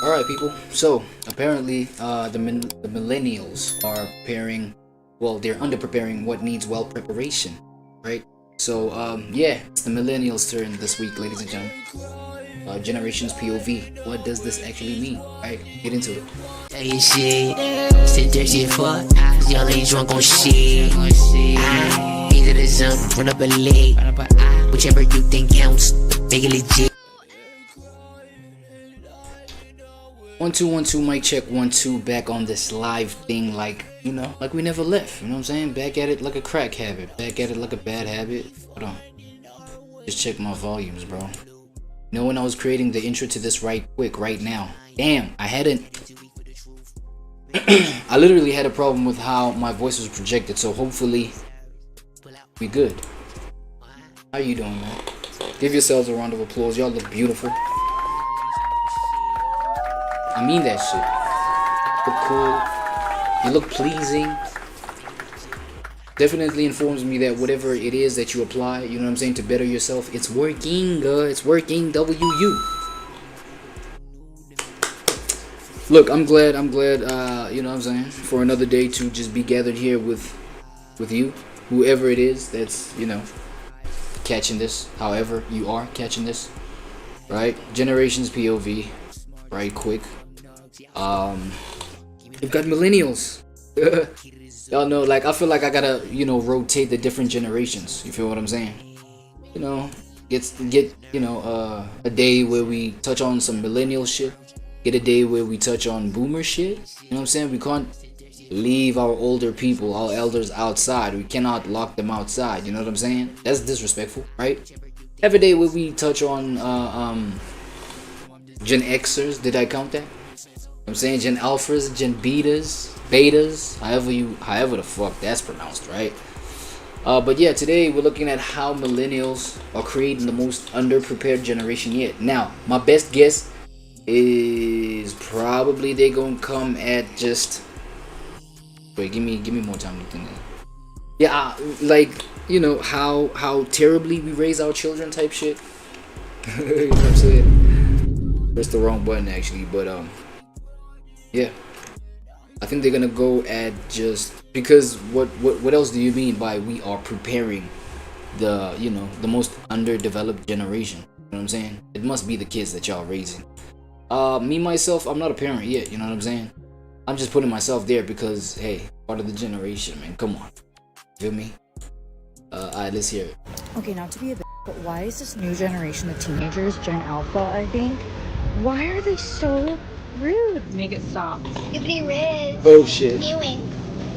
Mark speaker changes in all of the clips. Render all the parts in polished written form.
Speaker 1: Alright, people. So, apparently, the millennials are preparing, well, they're under-preparing what needs well preparation, right? So, yeah, it's the millennials' turn this week, ladies and gentlemen. Generations POV. What does this actually mean, right? Get into it.
Speaker 2: Shit, sit there, shit for eyes, y'all ain't drunk on shit. Either the sun, run up a leg, whichever you think counts, make it legit.
Speaker 1: 1 2 1 2 mic check 1 2 back on this live thing like like we never left, you know what I'm saying? Back at it like a crack habit, back at it like a bad habit. Hold on, just check my volumes, bro. You know, when I was creating the intro to this right now, damn, I literally had a problem with how my voice was projected, so hopefully we good. How you doing, man? Give yourselves a round of applause. Y'all look beautiful. I mean that shit. You look cool. You look pleasing. Definitely informs me that whatever it is that you apply, you know what I'm saying, to better yourself, it's working. It's working. WU. Look, I'm glad, you know what I'm saying, for another day to just be gathered here with you, whoever it is that's, catching this, however you are catching this, right? Generations POV, right quick. We've got millennials. Y'all know, like, I feel like I gotta, rotate the different generations. You feel what I'm saying? Get a day where we touch on some millennial shit. Get a day where we touch on boomer shit. You know what I'm saying? We can't leave our older people, our elders outside. We cannot lock them outside. You know what I'm saying? That's disrespectful, right? Have a day where we touch on Gen Xers. Did I count that? I'm saying Gen Alphas, Gen Betas, however the fuck that's pronounced, right? But yeah, today we're looking at how millennials are creating the most underprepared generation yet. Now, my best guess is probably they're gonna come at just wait, give me more time to think. Yeah, like, how terribly we raise our children type shit. You know what I'm saying? Press the wrong button actually, but yeah, I think they're gonna go at just because what else do you mean by we are preparing the the most underdeveloped generation? You know what I'm saying? It must be the kids that y'all raising. Me myself, I'm not a parent yet, you know what I'm saying? I'm just putting myself there because, hey, part of the generation, man. Come on, feel me? Alright, let's hear it.
Speaker 3: Okay, not to be a bitch, but why is this new generation of teenagers, Gen Alpha, I think, why are they so rude?
Speaker 4: Make it stop.
Speaker 5: Nobody read.
Speaker 1: Bullshit.
Speaker 5: Viewing.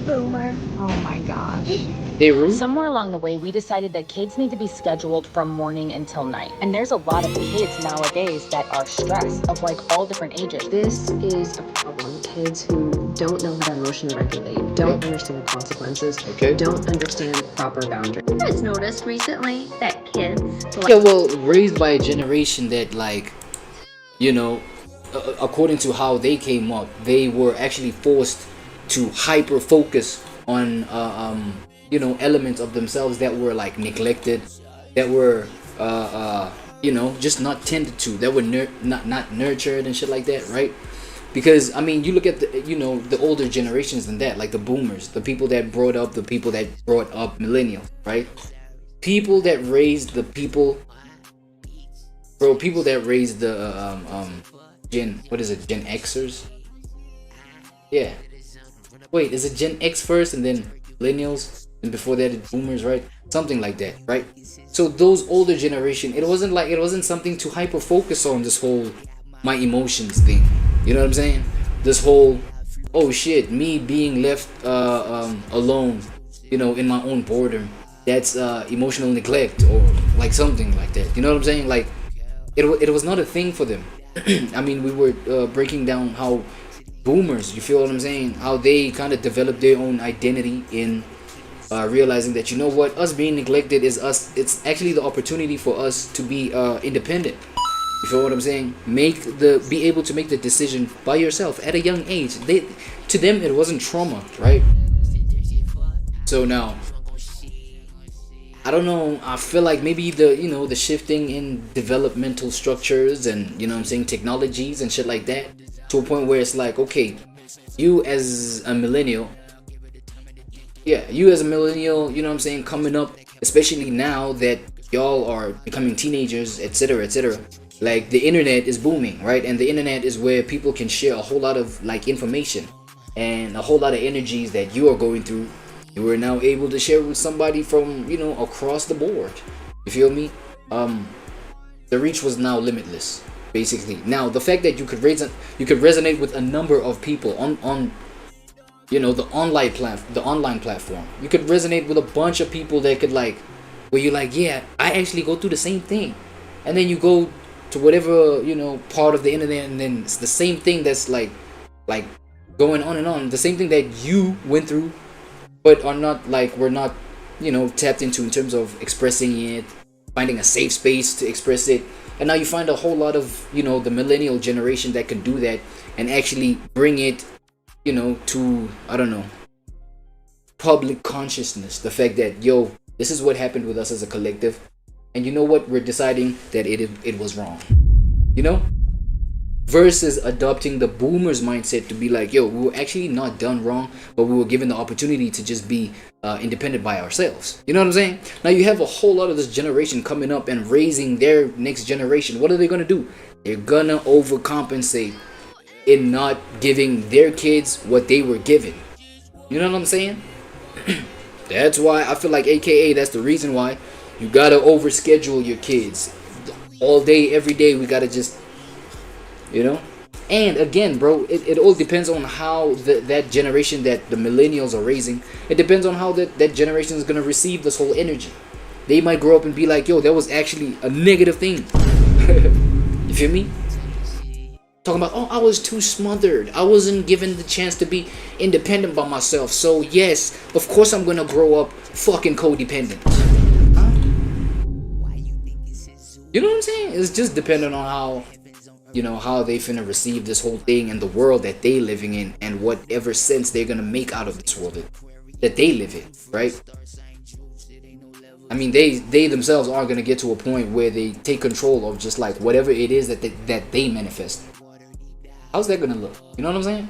Speaker 3: Boomer.
Speaker 4: Oh my gosh.
Speaker 1: They rude?
Speaker 6: Somewhere along the way, we decided that kids need to be scheduled from morning until night. And there's a lot of kids nowadays that are stressed of like all different ages.
Speaker 7: This is a problem. Kids who don't know how to emotionally regulate, don't understand the consequences, don't understand proper boundaries.
Speaker 5: I just noticed recently that kids
Speaker 1: Yeah, well, raised by a generation that, like, according to how they came up, they were actually forced to hyper focus on elements of themselves that were like neglected, that were just not tended to, that were not nurtured and shit like that, right? Because I mean, you look at the older generations than that, like the boomers, the people that brought up millennials, right? People that raised the people that raised the Gen Xers? Yeah. Wait, is it Gen X first and then millennials and before that it's boomers, right? Something like that, right? So those older generation, it wasn't something to hyper focus on, this whole my emotions thing. You know what I'm saying? This whole, oh shit, me being left alone, in my own boredom. That's emotional neglect or like something like that. You know what I'm saying? Like it was not a thing for them. I mean, we were breaking down how boomers, you feel what I'm saying, how they kind of developed their own identity in realizing that, what, us being neglected is us, it's actually the opportunity for us to be independent. You feel what I'm saying? Be able to make the decision by yourself at a young age. To them it wasn't trauma, right? So now, I don't know, I feel like maybe the shifting in developmental structures and technologies and shit like that to a point where it's like, okay, you as a millennial, yeah, you as a millennial, you know what I'm saying, coming up, especially now that y'all are becoming teenagers, etc., etc. Like, the internet is booming, right? And the internet is where people can share a whole lot of like information and a whole lot of energies that you are going through. You are now able to share with somebody from, you know, across the board. You feel me? The reach was now limitless, basically. Now, the fact that you could resonate with a number of people on you know, the online platform. You could resonate with a bunch of people that could, like, where you're like, yeah, I actually go through the same thing. And then you go to whatever, you know, part of the internet, and then it's the same thing that's like going on and on. The same thing that you went through, but are not, like, we're not, you know, tapped into in terms of expressing it, finding a safe space to express it. And now you find a whole lot of, you know, the millennial generation that can do that and actually bring it, you know, to, I don't know, public consciousness. The fact that, yo, this is what happened with us as a collective, and you know what, we're deciding that it was wrong, you know, versus adopting the boomers mindset to be like, yo, we were actually not done wrong, but we were given the opportunity to just be independent by ourselves. You know what I'm saying? Now you have a whole lot of this generation coming up and raising their next generation. What are they gonna do? They're gonna overcompensate in not giving their kids what they were given. You know what I'm saying? That's why I feel like, AKA, that's the reason why you gotta overschedule your kids all day, every day. We gotta just, you know. And again, bro, it all depends on how that generation that the millennials are raising, it depends on how that generation is gonna receive this whole energy. They might grow up and be like, yo, that was actually a negative thing. You feel me? Talking about, oh, I was too smothered, I wasn't given the chance to be independent by myself, so yes, of course I'm gonna grow up fucking codependent. Huh? You know what I'm saying? It's just dependent on how, you know, how they finna receive this whole thing and the world that they living in, and whatever sense they're gonna make out of this world that they live in, right? I mean, they themselves are gonna get to a point where they take control of just like whatever it is that they manifest. How's that gonna look? You know what I'm saying?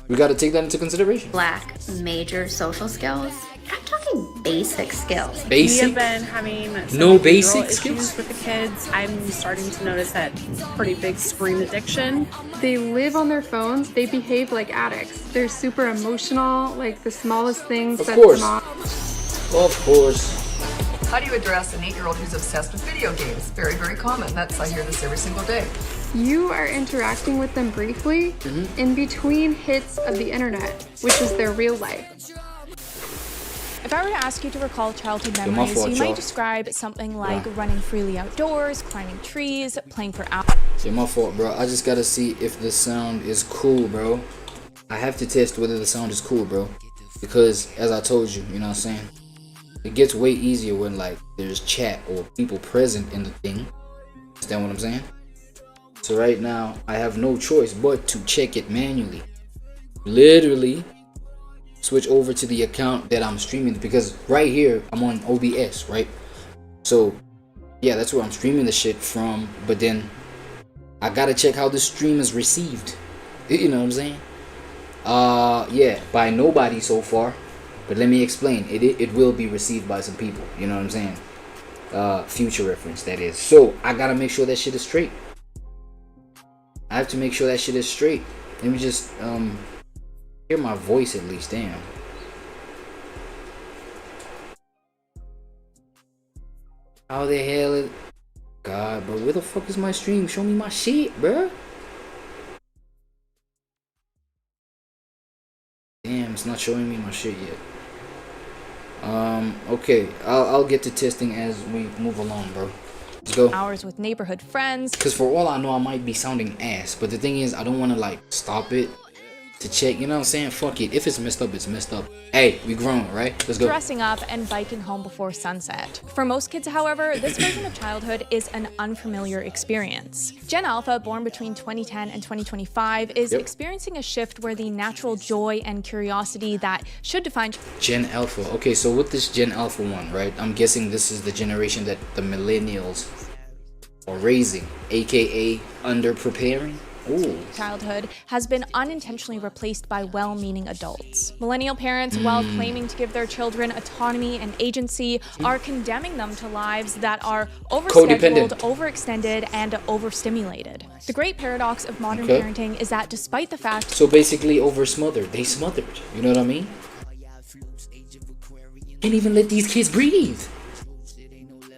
Speaker 1: We gotta take that into consideration.
Speaker 5: Lack major social skills. I'm talking basic skills.
Speaker 1: Basic?
Speaker 8: We have been having
Speaker 1: no
Speaker 8: some
Speaker 1: basic
Speaker 8: behavioral
Speaker 1: skills
Speaker 8: issues with the kids. I'm starting to notice that pretty big screen addiction.
Speaker 9: They live on their phones. They behave like addicts. They're super emotional. Like the smallest things
Speaker 1: Of
Speaker 9: set
Speaker 1: course.
Speaker 9: them off.
Speaker 1: Of course.
Speaker 10: How do you address an 8-year-old who's obsessed with video games? Very, very common. I hear this every single day.
Speaker 9: You are interacting with them briefly in between hits of the internet, which is their real life.
Speaker 11: If I were to ask you to recall childhood
Speaker 1: my
Speaker 11: memories,
Speaker 1: fault,
Speaker 11: you
Speaker 1: y'all.
Speaker 11: might describe something like running freely outdoors, climbing trees, playing for hours.
Speaker 1: Yeah, my fault, bro. I just gotta see if the sound is cool, bro. I have to test whether the sound is cool, bro. Because, as I told you, you know what I'm saying? It gets way easier when, like, there's chat or people present in the thing. Understand what I'm saying? So right now, I have no choice but to check it manually. Literally switch over to the account that I'm streaming, because right here I'm on OBS, right? So yeah, that's where I'm streaming the shit from, but then I gotta check how the stream is received. You know what I'm saying? Yeah, by nobody so far, but let me explain. It will be received by some people, you know what I'm saying? Future reference, that is. So I gotta make sure that shit is straight. I have to make sure that shit is straight. Let me just hear my voice at least. Damn. How the hell is... God, bro, where the fuck is my stream? Show me my shit, bro. Damn, it's not showing me my shit yet. Okay, I'll get to testing as we move along, bro. Let's go.
Speaker 11: Hours with neighborhood friends.
Speaker 1: Because for all I know, I might be sounding ass, but the thing is, I don't want to like stop it to check, you know what I'm saying? Fuck it. If it's messed up, it's messed up. Hey, we grown, right? Let's go.
Speaker 11: Dressing up and biking home before sunset. For most kids, however, this version of childhood is an unfamiliar experience. Gen Alpha, born between 2010 and 2025, is experiencing a shift where the natural joy and curiosity that should define
Speaker 1: Gen Alpha. Okay, so with this Gen Alpha one, right? I'm guessing this is the generation that the millennials are raising, aka underpreparing. Ooh.
Speaker 11: Childhood has been unintentionally replaced by well-meaning adults. Millennial parents, while claiming to give their children autonomy and agency, are condemning them to lives that are overscheduled, overextended, and overstimulated. The great paradox of modern parenting is that despite the fact—
Speaker 1: So basically oversmothered. They smothered. You know what I mean? Can't even let these kids breathe.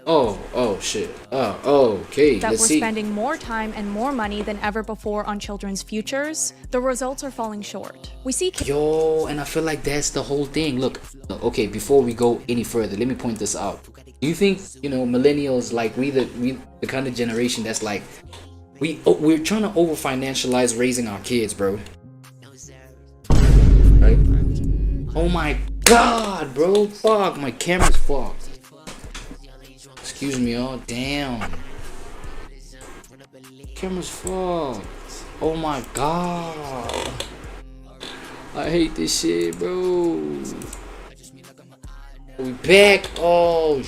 Speaker 1: Oh shit. Okay.
Speaker 11: That
Speaker 1: Let's
Speaker 11: we're
Speaker 1: see.
Speaker 11: spending more time and more money than ever before on children's futures, the results are falling short. We see—
Speaker 1: Yo, and I feel like that's the whole thing. Look, okay, before we go any further, let me point this out. Do you think, you know, millennials, like we the kind of generation that's like, we're trying to over financialize raising our kids, bro? Right? Oh my god, bro. Fuck, my camera's fucked. Excuse me, y'all. Damn. Camera's fucked. Oh my god. I hate this shit, bro. We back. Oh,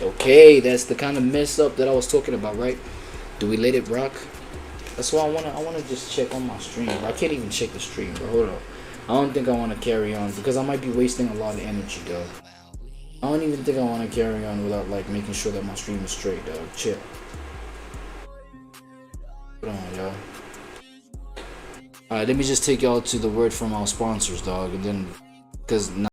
Speaker 1: okay, that's the kind of mess up that I was talking about, right? Do we let it rock? That's why I wanna just check on my stream. I can't even check the stream, bro. Hold on. I don't think I want to carry on because I might be wasting a lot of energy, dog. I don't even think I want to carry on without like making sure that my stream is straight, dog. Chill. Hold on, y'all. Alright, let me just take y'all to the word from our sponsors, dog, and then because now.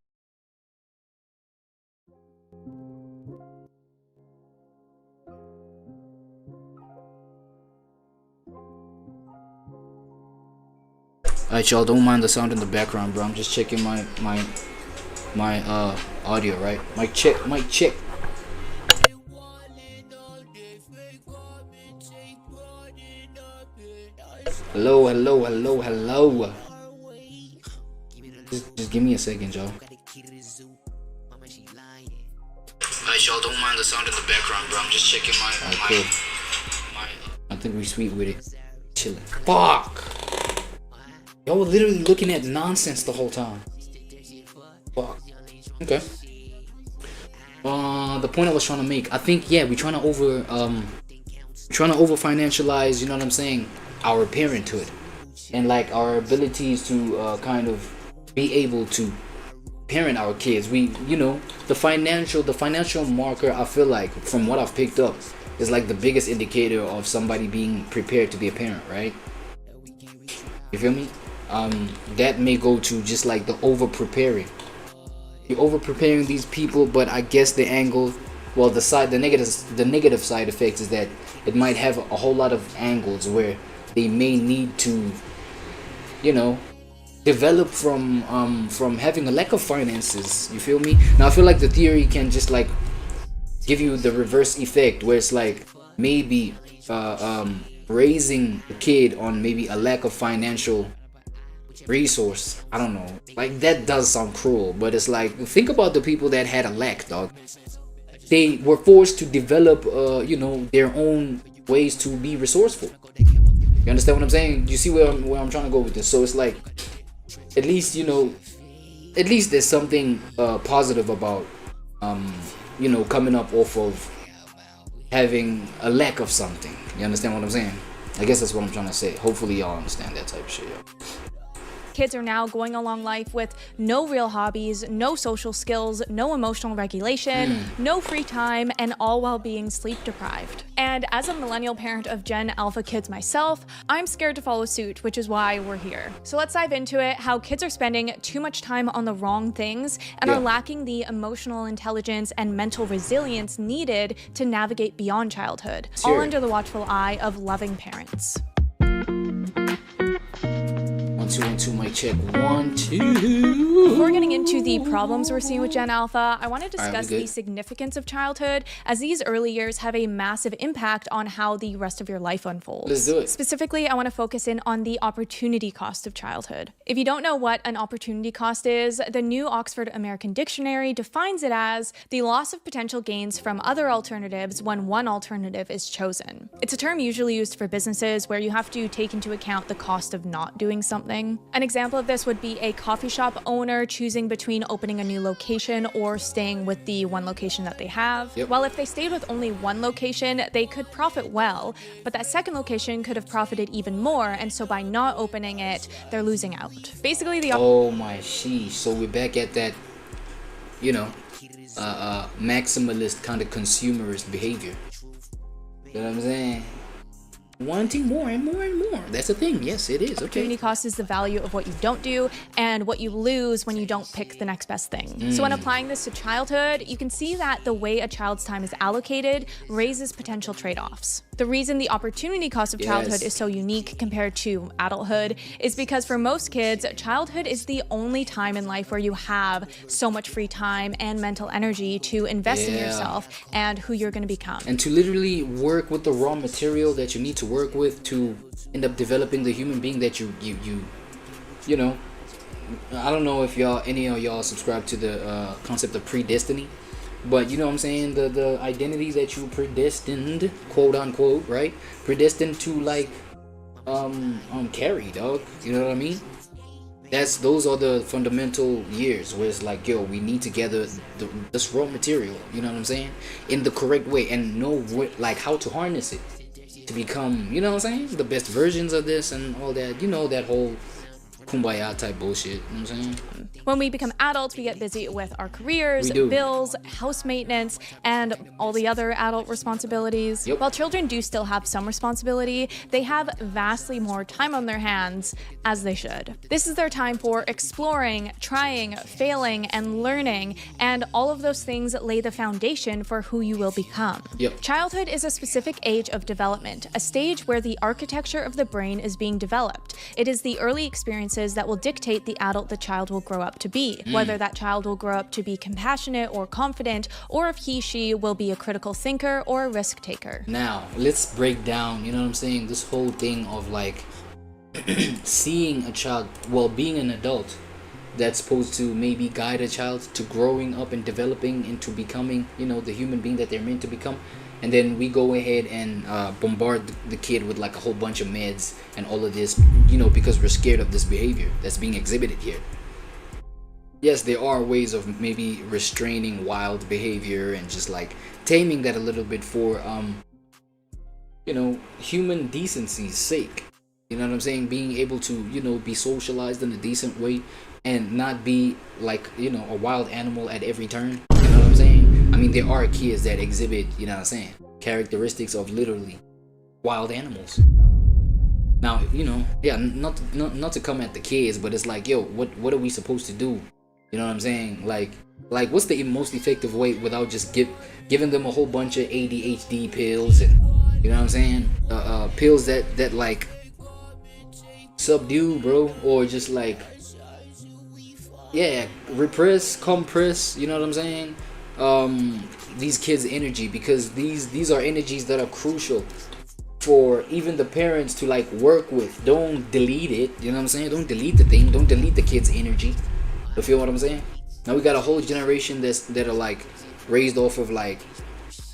Speaker 1: Alright, y'all, don't mind the sound in the background, bro. I'm just checking my audio, right? Mic check. Hello. Just give me a second, y'all. Alright, y'all, don't mind the sound in the background, bro. I'm just checking my I think we sweet with it. Chilling. Fuck! Y'all were literally looking at nonsense the whole time. Fuck. Okay. The point I was trying to make, I think, yeah, we're trying to over financialize, you know what I'm saying, our parenthood, and like our abilities to kind of be able to parent our kids. We, you know, the financial marker, I feel like, from what I've picked up, is like the biggest indicator of somebody being prepared to be a parent, right? You feel me? That may go to just like the over preparing. You're over preparing these people, but I guess the angle, well, the negative side effects is that it might have a whole lot of angles where they may need to, you know, develop from having a lack of finances. You feel me? Now I feel like the theory can just like give you the reverse effect where it's like maybe raising a kid on maybe a lack of financial resource. I don't know, like that does sound cruel, but it's like, think about the people that had a lack, dog. They were forced to develop you know, their own ways to be resourceful. You understand what I'm saying? You see where I'm trying to go with this? So it's like, at least, you know, at least there's something positive about you know, coming up off of having a lack of something. You understand what I'm saying? I guess that's what I'm trying to say. Hopefully y'all understand that type of shit, yo.
Speaker 11: Kids are now going along life with no real hobbies, no social skills, no emotional regulation, no free time, and all while being sleep deprived. And as a millennial parent of Gen Alpha kids myself, I'm scared to follow suit, which is why we're here. So let's dive into it, how kids are spending too much time on the wrong things and are lacking the emotional intelligence and mental resilience needed to navigate beyond childhood, all under the watchful eye of loving parents.
Speaker 1: 1 2 1 2 mic check 1 2.
Speaker 11: Before getting into the problems we're seeing with Gen Alpha, I want to discuss the significance of childhood, as these early years have a massive impact on how the rest of your life unfolds.
Speaker 1: Let's do it.
Speaker 11: Specifically, I want to focus in on the opportunity cost of childhood. If you don't know what an opportunity cost is, the New Oxford American Dictionary defines it as the loss of potential gains from other alternatives when one alternative is chosen. It's a term usually used for businesses where you have to take into account the cost of not doing something. An example of this would be a coffee shop owner owner choosing between opening a new location or staying with the one location that they have. While if they stayed with only one location, they could profit well, but that second location could have profited even more, and so by not opening it, they're losing out. Basically, the
Speaker 1: oh my sheesh. So we're back at that, you know, maximalist kind of consumerist behavior. You know what I'm saying? Wanting more and more and more. That's a thing. Yes, it is.
Speaker 11: Opportunity cost is the value of what you don't do and what you lose when you don't pick the next best thing. So when applying this to childhood, you can see that the way a child's time is allocated raises potential trade-offs. The reason the opportunity cost of childhood is so unique compared to adulthood is because for most kids, childhood is the only time in life where you have so much free time and mental energy to invest in yourself and who you're going to become.
Speaker 1: And to literally work with the raw material that you need to work with to end up developing the human being that you know. I don't know if any of y'all subscribe to the concept of predestiny. But you know what I'm saying, the identity that you predestined, quote unquote, right? Predestined to like carry, dog. You know what I mean? Those are the fundamental years where it's like, yo, we need to gather this raw material, you know what I'm saying? In the correct way and know like how to harness it to become, you know what I'm saying? The best versions of this and all that, you know, that whole kumbaya type bullshit, you know what I'm saying?
Speaker 11: When we become adults, we get busy with our careers, bills, house maintenance, and all the other adult responsibilities. While children do still have some responsibility, they have vastly more time on their hands, as they should. This is their time for exploring, trying, failing, and learning, and all of those things lay the foundation for who you will become. Childhood is a specific age of development, a stage where the architecture of the brain is being developed. It is the early experiences that will dictate the adult the child will grow up to be, whether that child will grow up to be compassionate or confident, or if she will be a critical thinker or a risk taker.
Speaker 1: Now, let's break down, you know what I'm saying, this whole thing of like seeing a child, well, being an adult that's supposed to maybe guide a child to growing up and developing into becoming, you know, the human being that they're meant to become. And then we go ahead and bombard the kid with like a whole bunch of meds and all of this, you know, because we're scared of this behavior that's being exhibited here. Yes, there are ways of maybe restraining wild behavior and just like taming that a little bit for, you know, human decency's sake. You know what I'm saying? Being able to, you know, be socialized in a decent way and not be like, you know, a wild animal at every turn. You know what I'm saying? I mean, there are kids that exhibit, you know what I'm saying, characteristics of literally wild animals. Now, you know, yeah, not to come at the kids, but it's like, yo, what are we supposed to do? You know what I'm saying? Like what's the most effective way without just giving them a whole bunch of ADHD pills and, you know what I'm saying? Pills that like subdue, bro, or just like, yeah, repress, compress, you know what I'm saying? These kids' energy, because these are energies that are crucial for even the parents to like work with. Don't delete it, you know what I'm saying? Don't delete the thing, don't delete the kids' energy. You feel what I'm saying? Now we got a whole generation that are like raised off of like,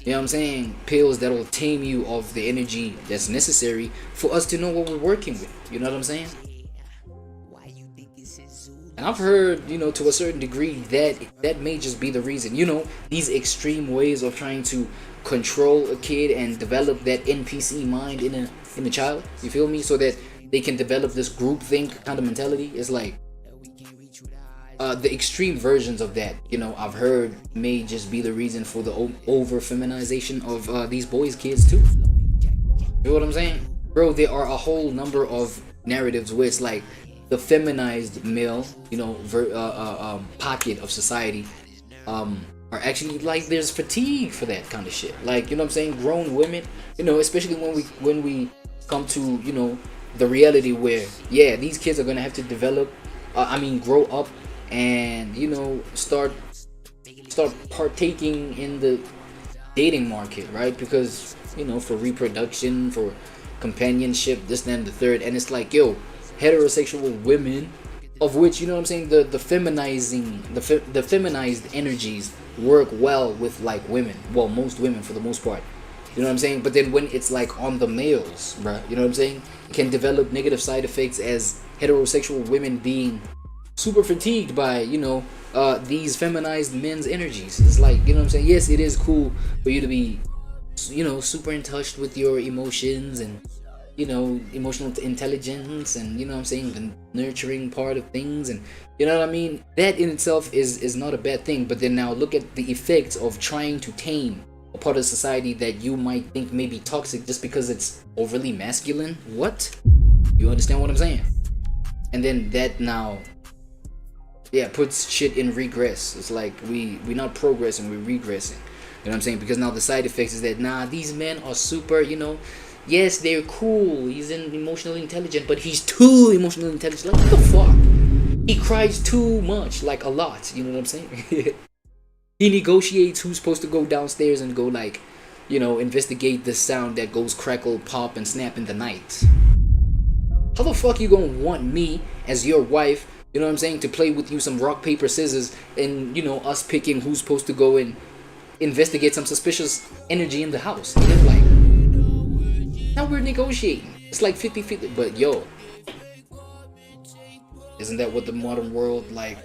Speaker 1: you know what I'm saying, pills that will tame you of the energy that's necessary for us to know what we're working with. You know what I'm saying? And I've heard, you know, to a certain degree that may just be the reason. You know, these extreme ways of trying to control a kid and develop that NPC mind in a child. You feel me? So that they can develop this groupthink kind of mentality. It's like the extreme versions of that, you know, I've heard may just be the reason for the over feminization of these boys' kids too. You know what I'm saying? Bro, there are a whole number of narratives where it's like the feminized male, you know, pocket of society are actually like, there's fatigue for that kind of shit. Like, you know what I'm saying? Grown women, you know, especially when we come to, you know, the reality where, yeah, these kids are gonna have to develop, grow up and, you know, start partaking in the dating market, right? Because, you know, for reproduction, for companionship, this, that, and the third. And it's like, yo, heterosexual women, of which, you know what I'm saying, the feminized energies work well with like women, well, most women for the most part, you know what I'm saying. But then when it's like on the males, bruh, you know what I'm saying, it can develop negative side effects as heterosexual women being super fatigued by, you know, these feminized men's energies. It's like, you know what I'm saying? Yes, it is cool for you to be, you know, super in touch with your emotions and, you know, emotional intelligence and, you know what I'm saying, the nurturing part of things, and you know what I mean. That in itself is not a bad thing. But then now look at the effects of trying to tame a part of society that you might think may be toxic just because it's overly masculine. What? You understand what I'm saying? And then that now, yeah, puts shit in regress. It's like we not progressing, we're regressing. You know what I'm saying? Because now the side effects is that, nah, these men are super, you know, yes, they're cool, he's emotionally intelligent, but he's too emotionally intelligent. Like, what the fuck? He cries too much, like a lot, you know what I'm saying? He negotiates who's supposed to go downstairs and go, like, you know, investigate the sound that goes crackle, pop, and snap in the night. How the fuck you gonna want me as your wife, you know what I'm saying, to play with you some rock, paper, scissors, and, you know, us picking who's supposed to go and investigate some suspicious energy in the house? And then, like, now we're negotiating. It's like 50-50. But yo, isn't that what the modern world, like,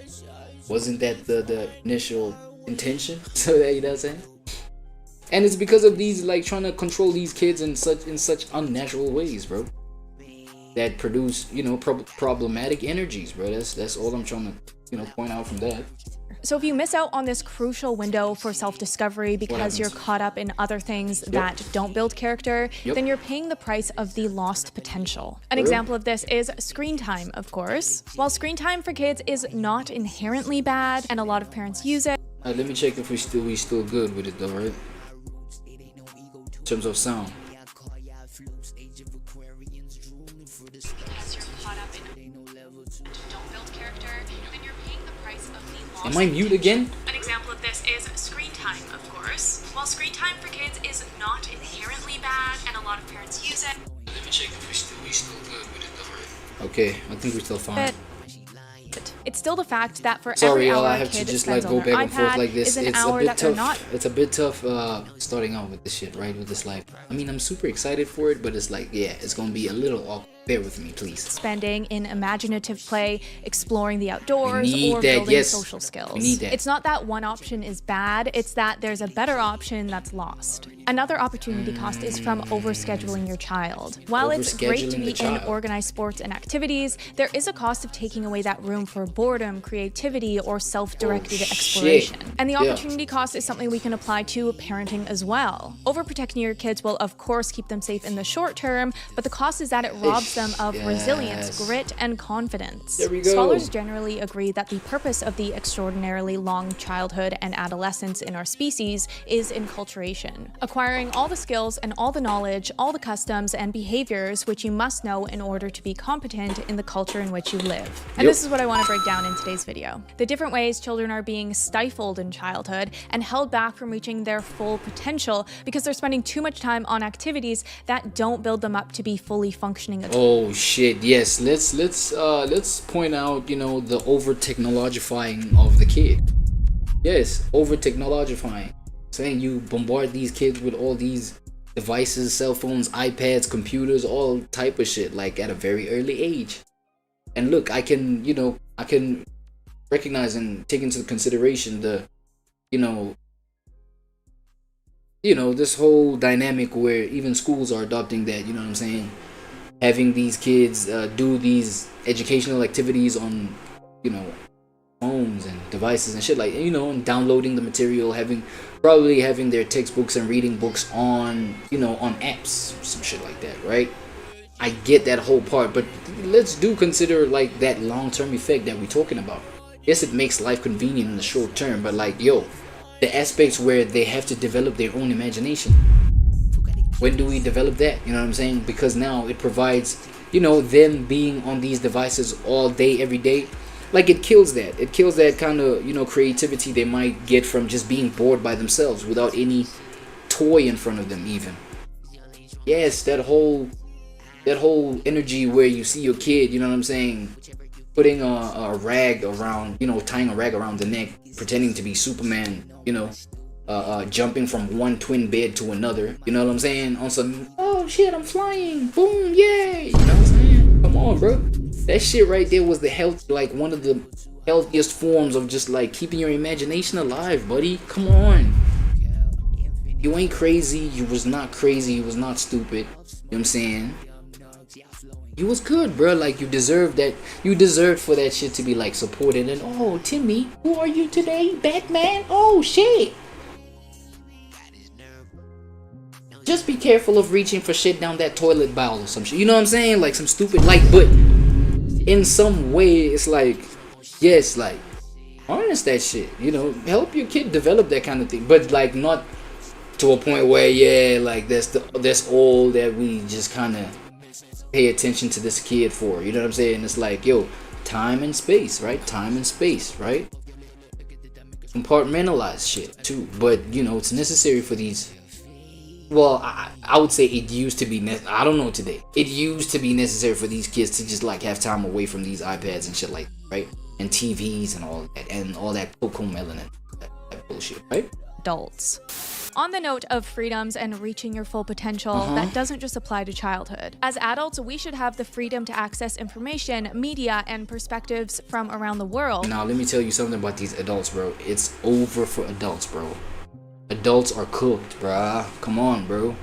Speaker 1: wasn't that the initial intention? So that, you know what I'm saying? And it's because of these, like, trying to control these kids in such unnatural ways, bro, that produce, you know, problematic energies, bro. That's all I'm trying to, you know, point out from that.
Speaker 11: So if you miss out on this crucial window for self-discovery because you're caught up in other things that don't build character, then you're paying the price of the lost potential. An example of this is screen time, of course. While screen time for kids is not inherently bad, and a lot of parents use it.
Speaker 1: Let me check if we still good with it though, right? In terms of sound. Am I mute again?
Speaker 11: An example of this is screen time, of course. While screen time for kids is not inherently bad, and a lot of parents use it.
Speaker 1: Let me check if we still good with it though, right? Okay, I think we're still fine.
Speaker 11: It's still the fact that for
Speaker 1: Sorry,
Speaker 11: every hour
Speaker 1: I
Speaker 11: a
Speaker 1: have to
Speaker 11: kid
Speaker 1: just
Speaker 11: spends
Speaker 1: like go
Speaker 11: on their
Speaker 1: back and forth
Speaker 11: iPad
Speaker 1: like this.
Speaker 11: is an
Speaker 1: It's a
Speaker 11: hour
Speaker 1: bit
Speaker 11: that they're
Speaker 1: tough.
Speaker 11: not.
Speaker 1: It's a bit tough starting out with this shit, right? With this life. I mean, I'm super excited for it, but it's like, yeah, it's gonna be a little awkward. Bear with me, please.
Speaker 11: Spending in imaginative play, exploring the outdoors, or
Speaker 1: that,
Speaker 11: building
Speaker 1: yes.
Speaker 11: social skills.
Speaker 1: We need that.
Speaker 11: It's not that one option is bad, it's that there's a better option that's lost. Another opportunity cost is from overscheduling your child. While it's great to be in organized sports and activities, there is a cost of taking away that room for boredom, creativity, or self-directed exploration. And the opportunity cost is something we can apply to parenting as well. Overprotecting your kids will, of course, keep them safe in the short term, but the cost is that it robs them of resilience, grit, and confidence.
Speaker 1: There we go.
Speaker 11: Scholars generally agree that the purpose of the extraordinarily long childhood and adolescence in our species is enculturation, acquiring all the skills and all the knowledge, all the customs and behaviors which you must know in order to be competent in the culture in which you live. And this is what I want to break down in today's video. The different ways children are being stifled in childhood and held back from reaching their full potential because they're spending too much time on activities that don't build them up to be fully functioning adults.
Speaker 1: Oh shit, yes. Let's point out, you know, the over-technologifying of the kid. Yes, over-technologifying. Saying you bombard these kids with all these devices, cell phones, iPads, computers, all type of shit, like at a very early age. And look, I can recognize and take into consideration the, you know, this whole dynamic where even schools are adopting that, you know what I'm saying? Having these kids do these educational activities on, you know, phones and devices and shit, like, you know, and downloading the material, probably having their textbooks and reading books on, you know, on apps, some shit like that, right? I get that whole part, but let's do consider like that long-term effect that we're talking about. Yes, it makes life convenient in the short term, but like, yo, the aspects where they have to develop their own imagination. When do we develop that? You know what I'm saying? Because now it provides, you know, them being on these devices all day, every day. Like, it kills that. It kills that kind of, you know, creativity they might get from just being bored by themselves without any toy in front of them even. Yes, that whole energy where you see your kid, you know what I'm saying, putting a rag around, you know, tying a rag around the neck, pretending to be Superman, you know, jumping from one twin bed to another, you know what I'm saying, on some, oh shit, I'm flying, boom, yay, you know what I'm saying? Come on, on, bro. That shit right there was the health, like one of the healthiest forms of just like keeping your imagination alive, buddy. Come on. You ain't crazy. You was not crazy. You was not stupid. You know what I'm saying? You was good, bro. Like, you deserved that. You deserved for that shit to be like supported. And oh, Timmy, who are you today? Batman? Oh shit. Just be careful of reaching for shit down that toilet bowl or some shit. You know what I'm saying? Like some stupid, like, but in some way it's like, yes, like, harness that shit. You know, help your kid develop that kind of thing. But like, not to a point where, yeah, like that's all that we just kind of pay attention to this kid for. You know what I'm saying? It's like, yo, time and space, right? Time and space, right? Compartmentalize shit too. But you know, it's necessary for these. Well, I would say it used to be. I don't know today. It used to be necessary for these kids to just like have time away from these iPads and shit like that, right? And TVs and all that cocomelon and that bullshit, right?
Speaker 11: Adults. On the note of freedoms and reaching your full potential, that doesn't just apply to childhood. As adults, we should have the freedom to access information, media, and perspectives from around the world.
Speaker 1: Now, let me tell you something about these adults, bro. It's over for adults, bro. Adults are cooked, bruh. Come on, bro.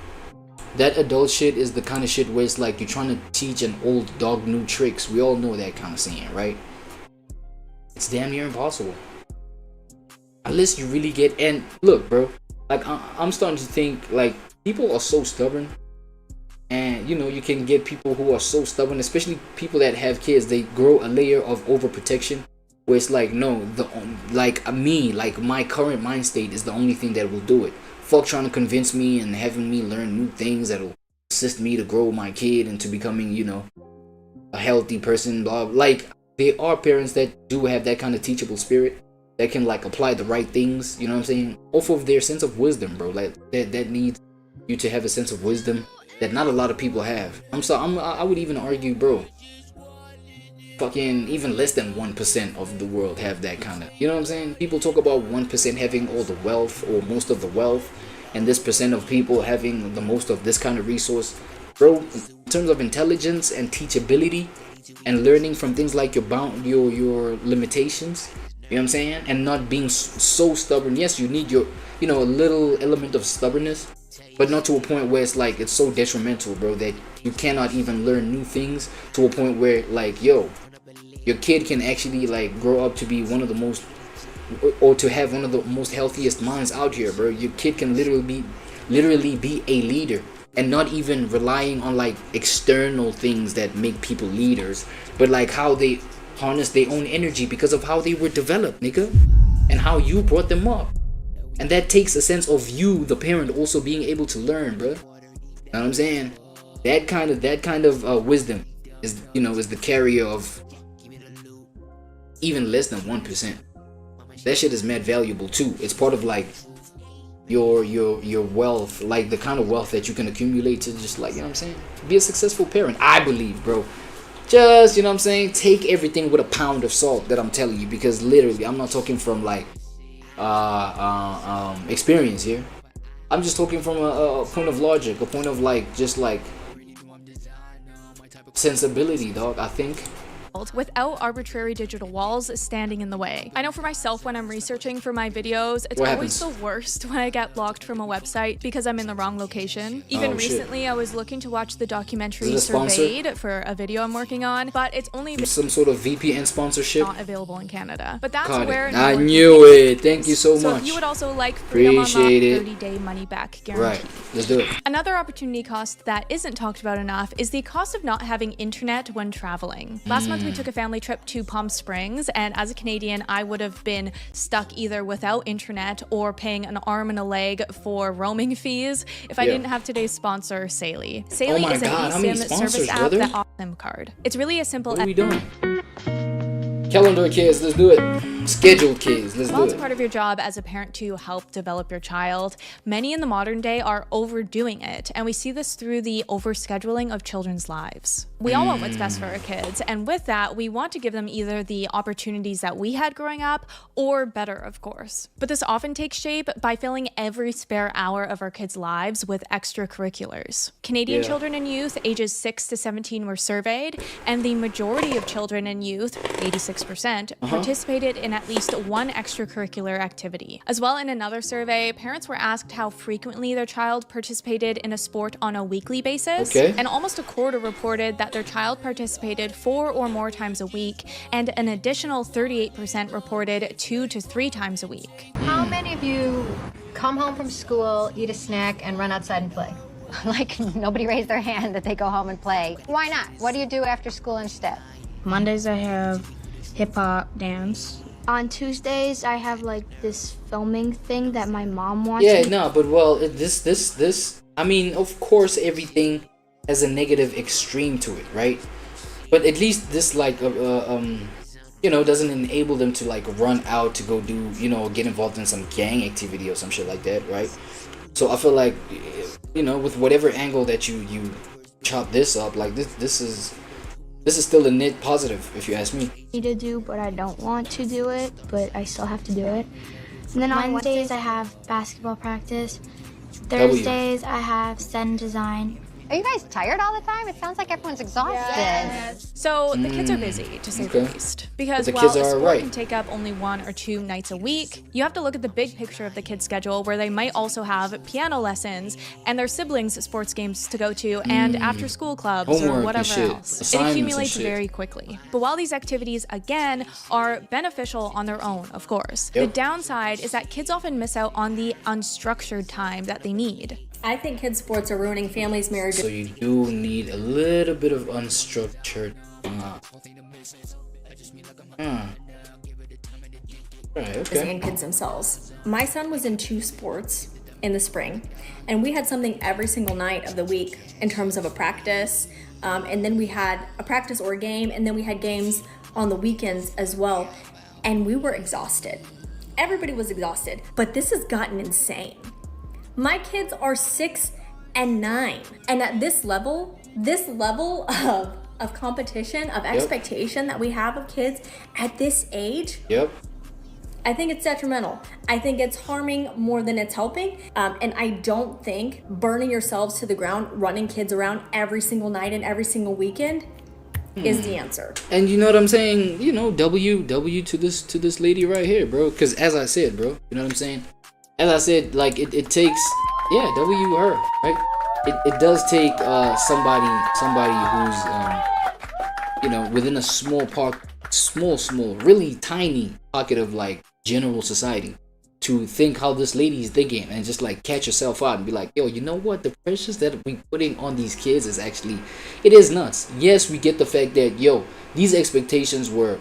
Speaker 1: That adult shit is the kind of shit where it's like you're trying to teach an old dog new tricks. We all know that kind of saying, right? It's damn near impossible. Unless you really get... And look, bro. Like, I'm starting to think, like, people are so stubborn. And, you know, you can get people who are so stubborn, especially people that have kids. They grow a layer of overprotection. Where it's like, no, my current mind state is the only thing that will do it. Fuck trying to convince me and having me learn new things that'll assist me to grow my kid into becoming, you know, a healthy person, blah. Like, there are parents that do have that kind of teachable spirit that can like apply the right things, you know what I'm saying? Off of their sense of wisdom, bro. Like that needs you to have a sense of wisdom that not a lot of people have. I would even argue, bro, fucking even less than 1% of the world have that kind of, you know what I'm saying? People talk about 1% having all the wealth or most of the wealth, and this percent of people having the most of this kind of resource. Bro, in terms of intelligence and teachability and learning from things like your limitations, you know what I'm saying? And not being so stubborn. Yes, you need your, you know, a little element of stubbornness, but not to a point where it's like it's so detrimental, bro, that you cannot even learn new things to a point where like, yo, your kid can actually like grow up to be one of the most, or to have one of the most healthiest minds out here, bro. Your kid can literally be a leader, and not even relying on like external things that make people leaders, but like how they harness their own energy because of how they were developed, nigga, and how you brought them up. And that takes a sense of you, the parent, also being able to learn, bro. Know what I'm saying? That kind of wisdom is, you know, is the carrier of even less than 1%. That shit is mad valuable too. It's part of like your wealth, like the kind of wealth that you can accumulate to just like, you know what I'm saying, be a successful parent. I believe, bro. Just, you know what I'm saying, take everything with a pound of salt that I'm telling you, because literally I'm not talking from like experience here. I'm just talking from a point of logic, a point of like just like sensibility, dog. I think
Speaker 11: without arbitrary digital walls standing in the way. I know for myself, when I'm researching for my videos, it's always the worst when I get blocked from a website because I'm in the wrong location. Even recently, I was looking to watch the documentary Surveyed for a video I'm working on, but it's only
Speaker 1: some sort of VPN sponsorship
Speaker 11: not available in Canada. But that's where
Speaker 1: I knew it. Thank you so much.
Speaker 11: So if you would also like Freedom Unlocked 30-day money back guarantee.
Speaker 1: Right, let's do it.
Speaker 11: Another opportunity cost that isn't talked about enough is the cost of not having internet when traveling. Last month we took a family trip to Palm Springs, and as a Canadian, I would have been stuck either without internet or paying an arm and a leg for roaming fees if I didn't have today's sponsor, Saley. Saley is an eSIM service app that offers SIM card. It's really a simple.
Speaker 1: What are we doing? Calendar kids, let's do it. Scheduled kids. Let's
Speaker 11: While
Speaker 1: do
Speaker 11: it's
Speaker 1: it.
Speaker 11: part of your job as a parent to help develop your child, many in the modern day are overdoing it, and we see this through the overscheduling of children's lives. We all want what's best for our kids, and with that, we want to give them either the opportunities that we had growing up, or better, of course. But this often takes shape by filling every spare hour of our kids' lives with extracurriculars. Canadian children and youth ages 6 to 17 were surveyed, and the majority of children and youth, 86%, participated in at least one extracurricular activity. As well, in another survey, parents were asked how frequently their child participated in a sport on a weekly basis, and almost a quarter reported that their child participated 4 or more times a week, and an additional 38% reported 2 to 3 times a week.
Speaker 12: How many of you come home from school, eat a snack, and run outside and play?
Speaker 13: Like, nobody raised their hand that they go home and play.
Speaker 12: Why not? What do you do after school instead?
Speaker 14: Mondays I have hip-hop dance.
Speaker 15: On Tuesdays, I have like this filming thing that my mom wants.
Speaker 1: Yeah, no, but well, this. I mean, of course, everything has a negative extreme to it, right? But at least this, like, you know, doesn't enable them to like run out to go do, you know, get involved in some gang activity or some shit like that, right? So I feel like, you know, with whatever angle that you chop this up, like this is still a net positive, if you ask me.
Speaker 15: Need to do, but I don't want to do it, but I still have to do it. And then on Wednesdays I have basketball practice. Thursdays I have set and design.
Speaker 12: Are you guys tired all the time? It sounds like everyone's exhausted.
Speaker 15: Yes.
Speaker 11: So the kids are busy, to say the least. Because
Speaker 1: But the
Speaker 11: while
Speaker 1: kids
Speaker 11: a
Speaker 1: are
Speaker 11: sport can take up only 1 or 2 nights a week, you have to look at the big picture of the kids' schedule, where they might also have piano lessons and their siblings' sports games to go to, and after-school clubs
Speaker 1: Homework
Speaker 11: or
Speaker 1: and
Speaker 11: whatever
Speaker 1: shit.
Speaker 11: else. It
Speaker 1: Assignments and
Speaker 11: accumulates
Speaker 1: shit.
Speaker 11: very quickly. But while these activities, again, are beneficial on their own, of course, the downside is that kids often miss out on the unstructured time that they need.
Speaker 16: I think kids' sports are ruining families' marriages.
Speaker 1: So you do need a little bit of unstructured. Right, okay.
Speaker 16: And kids themselves. My son was in 2 sports in the spring, and we had something every single night of the week in terms of a practice, and then we had a practice or a game, and then we had games on the weekends as well, and we were exhausted. Everybody was exhausted, but this has gotten insane. My kids are 6 and 9, and at this level of competition, of expectation that we have of kids at this age, I think it's detrimental. I think it's harming more than it's helping, and I don't think burning yourselves to the ground, running kids around every single night and every single weekend is the answer.
Speaker 1: And you know what I'm saying? You know, W to this lady right here, bro. Because as I said, bro, you know what I'm saying? As I said, like it takes, W her, right? It does take somebody who's you know, within a small, really tiny pocket of like general society to think how this lady is thinking, and just like catch yourself out and be like, yo, you know what? The pressures that we putting on these kids is actually, it is nuts. Yes, we get the fact that, yo, these expectations were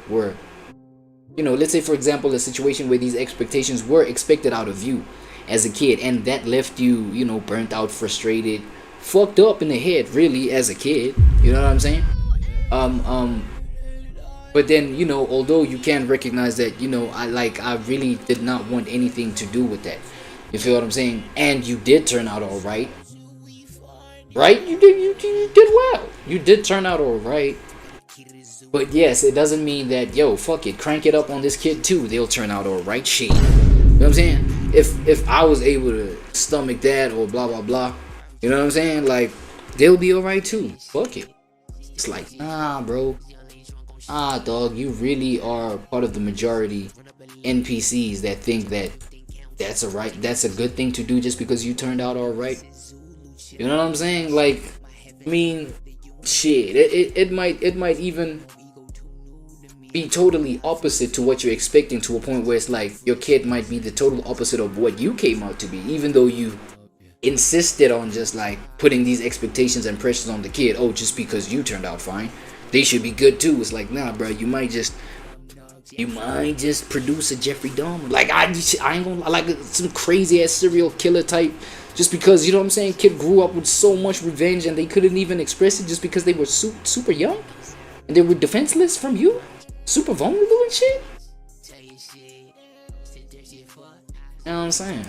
Speaker 1: you know, let's say for example a situation where these expectations were expected out of you as a kid, and that left you, you know, burnt out, frustrated, fucked up in the head, really, as a kid. You know what I'm saying? But then, you know, although you can recognize that, you know, I really did not want anything to do with that. You feel what I'm saying? And you did turn out all right. Right? You did well. You did turn out all right. But yes, it doesn't mean that, yo, fuck it, crank it up on this kid too, they'll turn out all right. Shit. You know what I'm saying? If I was able to stomach that or blah blah blah, you know what I'm saying? Like, they'll be all right too. Fuck it. It's like, nah, bro. Dog, you really are part of the majority NPCs that think that that's a good thing to do just because you turned out all right. You know what I'm saying? Like, I mean, shit, it might even be totally opposite to what you're expecting, to a point where it's like your kid might be the total opposite of what you came out to be, even though you insisted on just like putting these expectations and pressures on the kid. Oh, just because you turned out fine, they should be good too. It's like, nah, bro, you might just produce a Jeffrey Dahmer, like I ain't gonna, like some crazy ass serial killer type, just because, you know what I'm saying, kid grew up with so much revenge and they couldn't even express it just because they were super young and they were defenseless from you, super vulnerable and shit. You know what I'm saying?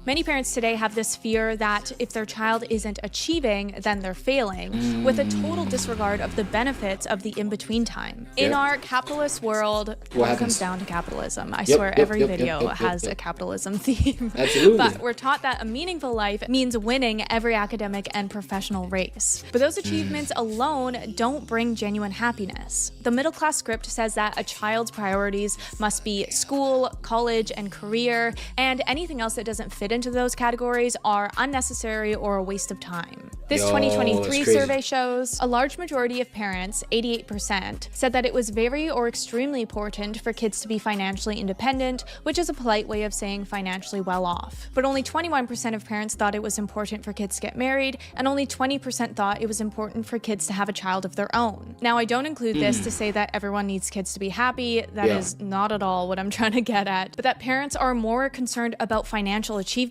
Speaker 11: Many parents today have this fear that if their child isn't achieving, then they're failing, with a total disregard of the benefits of the in-between time. In our capitalist world, it comes down to capitalism. I swear every video has a capitalism theme.
Speaker 1: Absolutely.
Speaker 11: But we're taught that a meaningful life means winning every academic and professional race. But those achievements alone don't bring genuine happiness. The middle-class script says that a child's priorities must be school, college, and career, and anything else that doesn't fit into those categories are unnecessary or a waste of time. This 2023 survey shows a large majority of parents, 88%, said that it was very or extremely important for kids to be financially independent, which is a polite way of saying financially well off. But only 21% of parents thought it was important for kids to get married, and only 20% thought it was important for kids to have a child of their own. Now, I don't include this to say that everyone needs kids to be happy. That is not at all what I'm trying to get at, but that parents are more concerned about financial achievements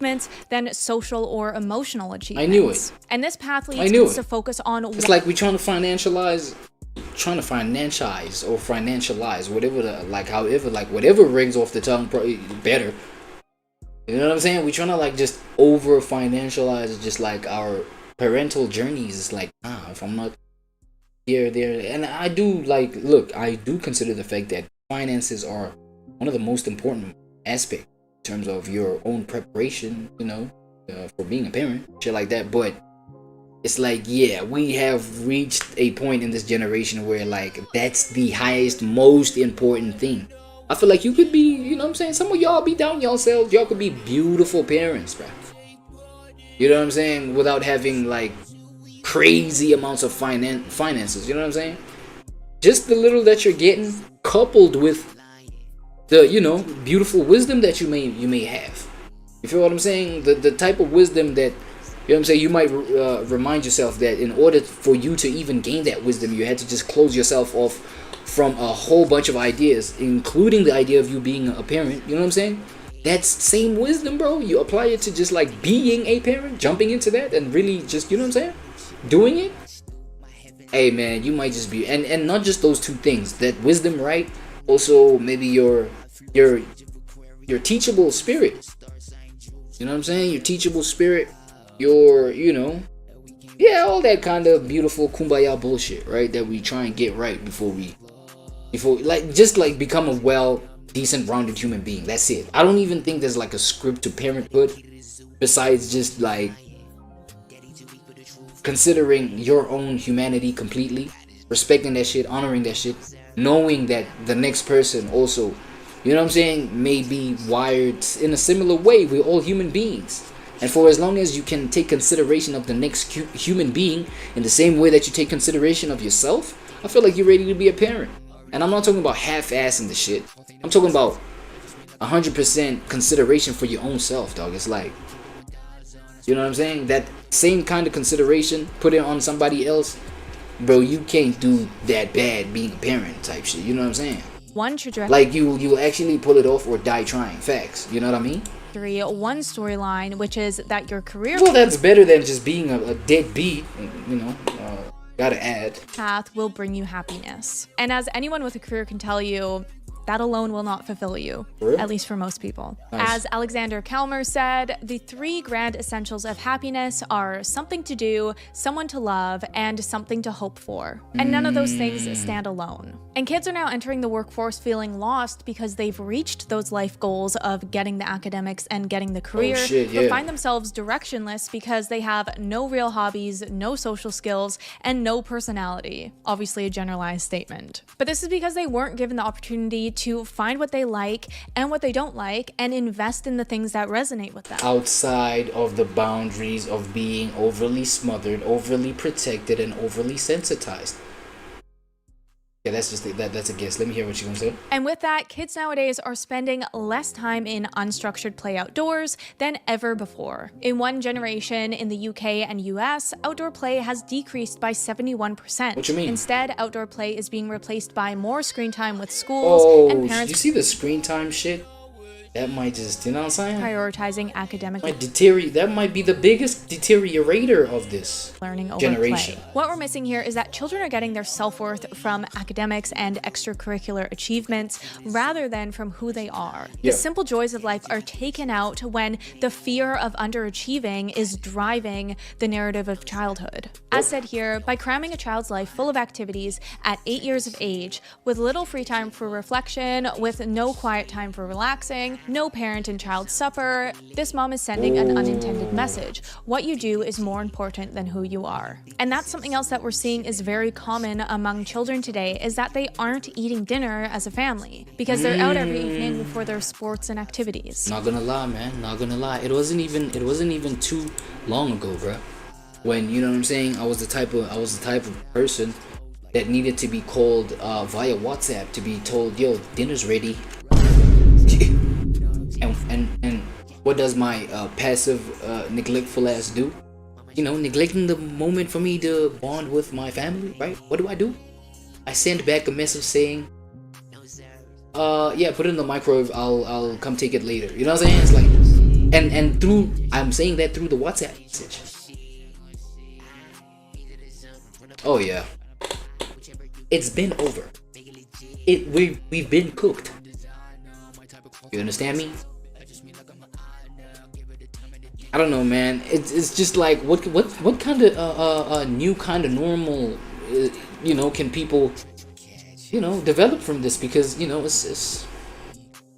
Speaker 11: than social or emotional achievements.
Speaker 1: I knew it.
Speaker 11: And this path leads kids to focus on.
Speaker 1: It's like we're trying to financialize or financialize whatever rings off the tongue better. You know what I'm saying? We're trying to like just over financialize just like our parental journeys. It's like, if I'm not here, there, and I do like look, I do consider the fact that finances are one of the most important aspects in terms of your own preparation, for being a parent, shit like that. But it's like, we have reached a point in this generation where like that's the highest, most important thing. I feel like you could be, you know what I'm saying? Some of y'all be down yourselves. Y'all could be beautiful parents, bro. You know what I'm saying? Without having like crazy amounts of finances. You know what I'm saying? Just the little that you're getting, coupled with the beautiful wisdom that you may have. You feel what I'm saying? The type of wisdom that, you know what I'm saying, you might remind yourself that in order for you to even gain that wisdom, you had to just close yourself off from a whole bunch of ideas, including the idea of you being a parent. You know what I'm saying? That's same wisdom, bro. You apply it to just like being a parent, jumping into that and really just, you know what I'm saying, doing it. Hey man, you might just be, and not just those two things, that wisdom, right? Also maybe your teachable spirit. You know what I'm saying? Your teachable spirit, your, all that kind of beautiful kumbaya bullshit, right? That we try and get right before become a decent, rounded human being. That's it. I don't even think there's like a script to parenthood besides just like considering your own humanity completely, respecting that shit, honoring that shit, knowing that the next person also, you know what I'm saying, may be wired in a similar way. We're all human beings. And for as long as you can take consideration of the next human being in the same way that you take consideration of yourself, I feel like you're ready to be a parent. And I'm not talking about half-assing the shit. I'm talking about 100% consideration for your own self, dog. It's like, you know what I'm saying? That same kind of consideration, put it on somebody else, bro, you can't do that bad being a parent type shit. You know what I'm saying?
Speaker 11: One trajectory.
Speaker 1: Like you actually pull it off or die trying. Facts. You know what I mean?
Speaker 11: One storyline, which is that your career.
Speaker 1: Well, that's better than just being a deadbeat. Gotta add.
Speaker 11: Path will bring you happiness, and as anyone with a career can tell you, that alone will not fulfill you, at least for most people. Nice. As Alexander Calmer said, the 3 grand essentials of happiness are something to do, someone to love, and something to hope for. And none of those things stand alone. And kids are now entering the workforce feeling lost because they've reached those life goals of getting the academics and getting the career, but find themselves directionless because they have no real hobbies, no social skills, and no personality. Obviously a generalized statement. But this is because they weren't given the opportunity to find what they like and what they don't like and invest in the things that resonate with them.
Speaker 1: Outside of the boundaries of being overly smothered, overly protected, and overly sensitized. Yeah, that's a guess. Let me hear what you're gonna say.
Speaker 11: And with that, kids nowadays are spending less time in unstructured play outdoors than ever before. In one generation in the UK and US, outdoor play has decreased by 71%.
Speaker 1: What you mean?
Speaker 11: Instead, outdoor play is being replaced by more screen time with schools and parents.
Speaker 1: Did you see the screen time shit? that might just, you know what I'm saying?
Speaker 11: Prioritizing academic
Speaker 1: That might be the biggest deteriorator of this
Speaker 11: learning over
Speaker 1: generation.
Speaker 11: play. What we're missing here is that children are getting their self-worth from academics and extracurricular achievements rather than from who they are. The simple joys of life are taken out when the fear of underachieving is driving the narrative of childhood. As said here, by cramming a child's life full of activities at 8 years of age, with little free time for reflection, with no quiet time for relaxing, no parent and child supper, this mom is sending an unintended message. What you do is more important than who you are. And that's something else that we're seeing is very common among children today, is that they aren't eating dinner as a family because they're out every evening for their sports and activities.
Speaker 1: Not gonna lie, man. Not gonna lie. It wasn't even too long ago, bruh, when, you know what I'm saying, I was the type of person that needed to be called via WhatsApp to be told, yo, dinner's ready. and what does my passive neglectful ass do? You know, neglecting the moment for me to bond with my family, right? What do? I send back a message saying, yeah, put it in the microwave, I'll come take it later. You know what I'm saying? It's like, and through, I'm saying that through the WhatsApp message. Oh yeah, it's been over. We've been cooked. You understand me? I don't know, man. It's just like what kind of new kind of normal, you know, can people, you know, develop from this? Because, you know, it's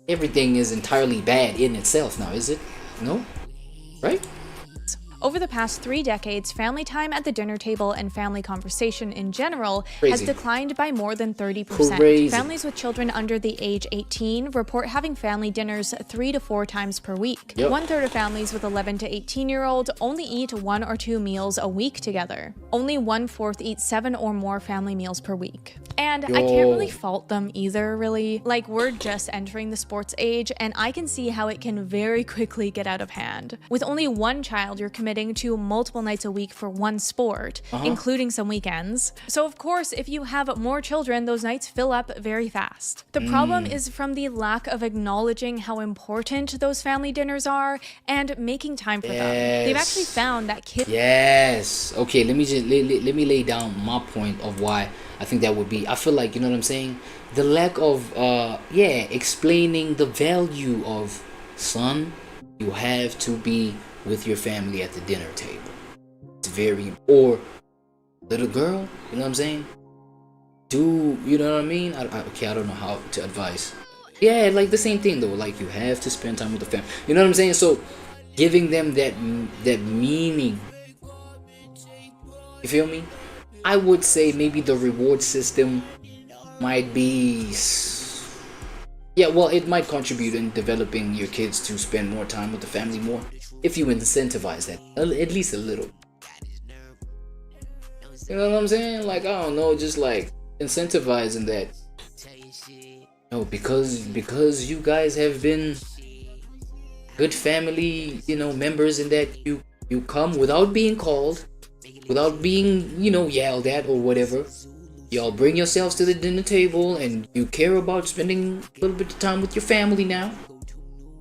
Speaker 1: everything is entirely bad in itself now, is it? No, right?
Speaker 11: Over the past 3 decades, family time at the dinner table and family conversation in general has declined by more than 30%. Families with children under the age 18 report having family dinners 3 to 4 times per week. 1/3 of families with 11 to 18-year-olds only eat 1 or 2 meals a week together. Only 1/4 eat 7 or more family meals per week. And I can't really fault them either, really. Like, we're just entering the sports age, and I can see how it can very quickly get out of hand. With only one child, you're committing to multiple nights a week for one sport, including some weekends. So of course, if you have more children, those nights fill up very fast. The problem is from the lack of acknowledging how important those family dinners are and making time for them. They've actually found that kids...
Speaker 1: Okay, let me lay down my point of why I think that would be. I feel like, you know what I'm saying? The lack of, explaining the value of, son, you have to be with your family at the dinner table. It's very, or little girl, you know what I'm saying? Do, you know what I mean? I don't know how to advise. Yeah, like the same thing though. Like, you have to spend time with the family. You know what I'm saying? So, giving them that meaning. You feel me? I would say maybe the reward system might be... Yeah, well, it might contribute in developing your kids to spend more time with the family more, if you incentivize that, at least a little. You know what I'm saying? Like, I don't know, just like incentivizing that. No, because you guys have been good family, you know, members, in that you come without being called, without being, you know, yelled at or whatever. Y'all bring yourselves to the dinner table and you care about spending a little bit of time with your family now.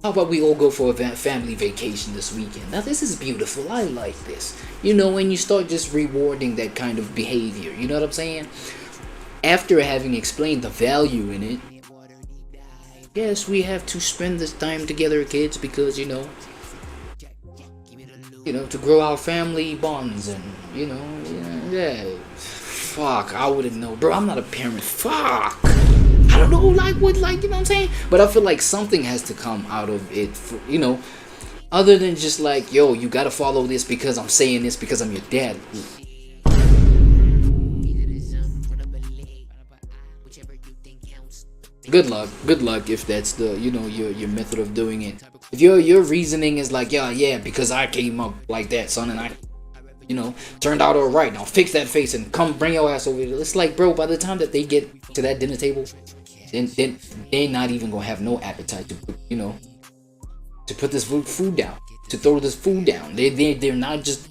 Speaker 1: How about we all go for a family vacation this weekend? Now this is beautiful. I like this. You know, when you start just rewarding that kind of behavior, you know what I'm saying? After having explained the value in it, yes, we have to spend this time together, kids, because, you know, to grow our family bonds and, you know, yeah. Fuck, I wouldn't know, bro. I'm not a parent. Fuck. I don't know, like, what, like, you know what I'm saying? But I feel like something has to come out of it, for, you know, other than just like, yo, you gotta follow this because I'm saying this because I'm your dad. Good luck if that's the, you know, your method of doing it. If your reasoning is like, yeah, because I came up like that, son, and I, you know, turned out all right. Now fix that face and come bring your ass over here. It's like, bro, by the time that they get to that dinner table, then they're not even gonna have no appetite to, you know, to put this food down, to throw this food down. They're not just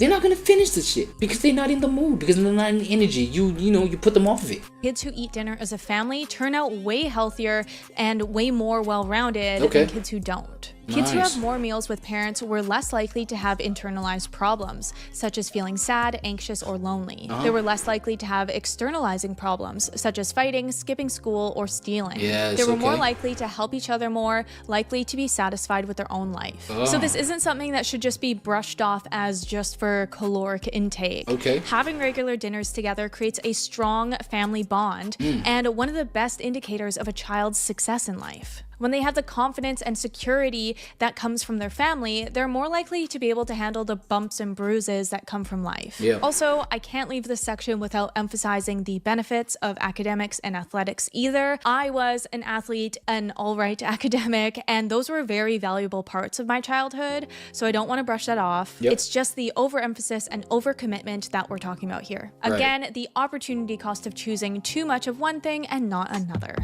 Speaker 1: they're not gonna finish the shit because they're not in the mood, because they're not in the energy. You put them off of it.
Speaker 11: Kids who eat dinner as a family turn out way healthier and way more well-rounded
Speaker 1: Okay.
Speaker 11: than kids who don't. Kids who
Speaker 1: Nice.
Speaker 11: have more meals with parents were less likely to have internalized problems, such as feeling sad, anxious, or lonely. They were less likely to have externalizing problems, such as fighting, skipping school, or stealing.
Speaker 1: Yes,
Speaker 11: They were more
Speaker 1: okay.
Speaker 11: likely to help each other more, likely to be satisfied with their own life. So this isn't something that should just be brushed off as just for caloric intake.
Speaker 1: Okay.
Speaker 11: Having regular dinners together creates a strong family bond and one of the best indicators of a child's success in life. When they have the confidence and security that comes from their family, they're more likely to be able to handle the bumps and bruises that come from life.
Speaker 1: Yeah.
Speaker 11: Also, I can't leave this section without emphasizing the benefits of academics and athletics either. I was an athlete, an all-right academic, and those were very valuable parts of my childhood, so I don't want to brush that off.
Speaker 1: Yep.
Speaker 11: It's just the overemphasis and overcommitment that we're talking about here.
Speaker 1: Right.
Speaker 11: Again, the opportunity cost of choosing too much of one thing and not another.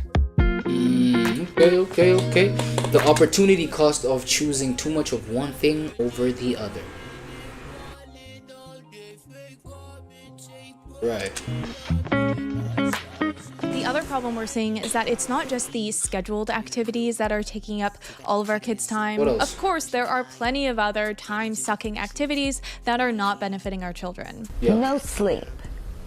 Speaker 1: Okay. The opportunity cost of choosing too much of one thing over the other. Right.
Speaker 11: The other problem we're seeing is that it's not just the scheduled activities that are taking up all of our kids' time.
Speaker 1: What else?
Speaker 11: Of course, there are plenty of other time-sucking activities that are not benefiting our children.
Speaker 1: Yeah.
Speaker 17: No sleep,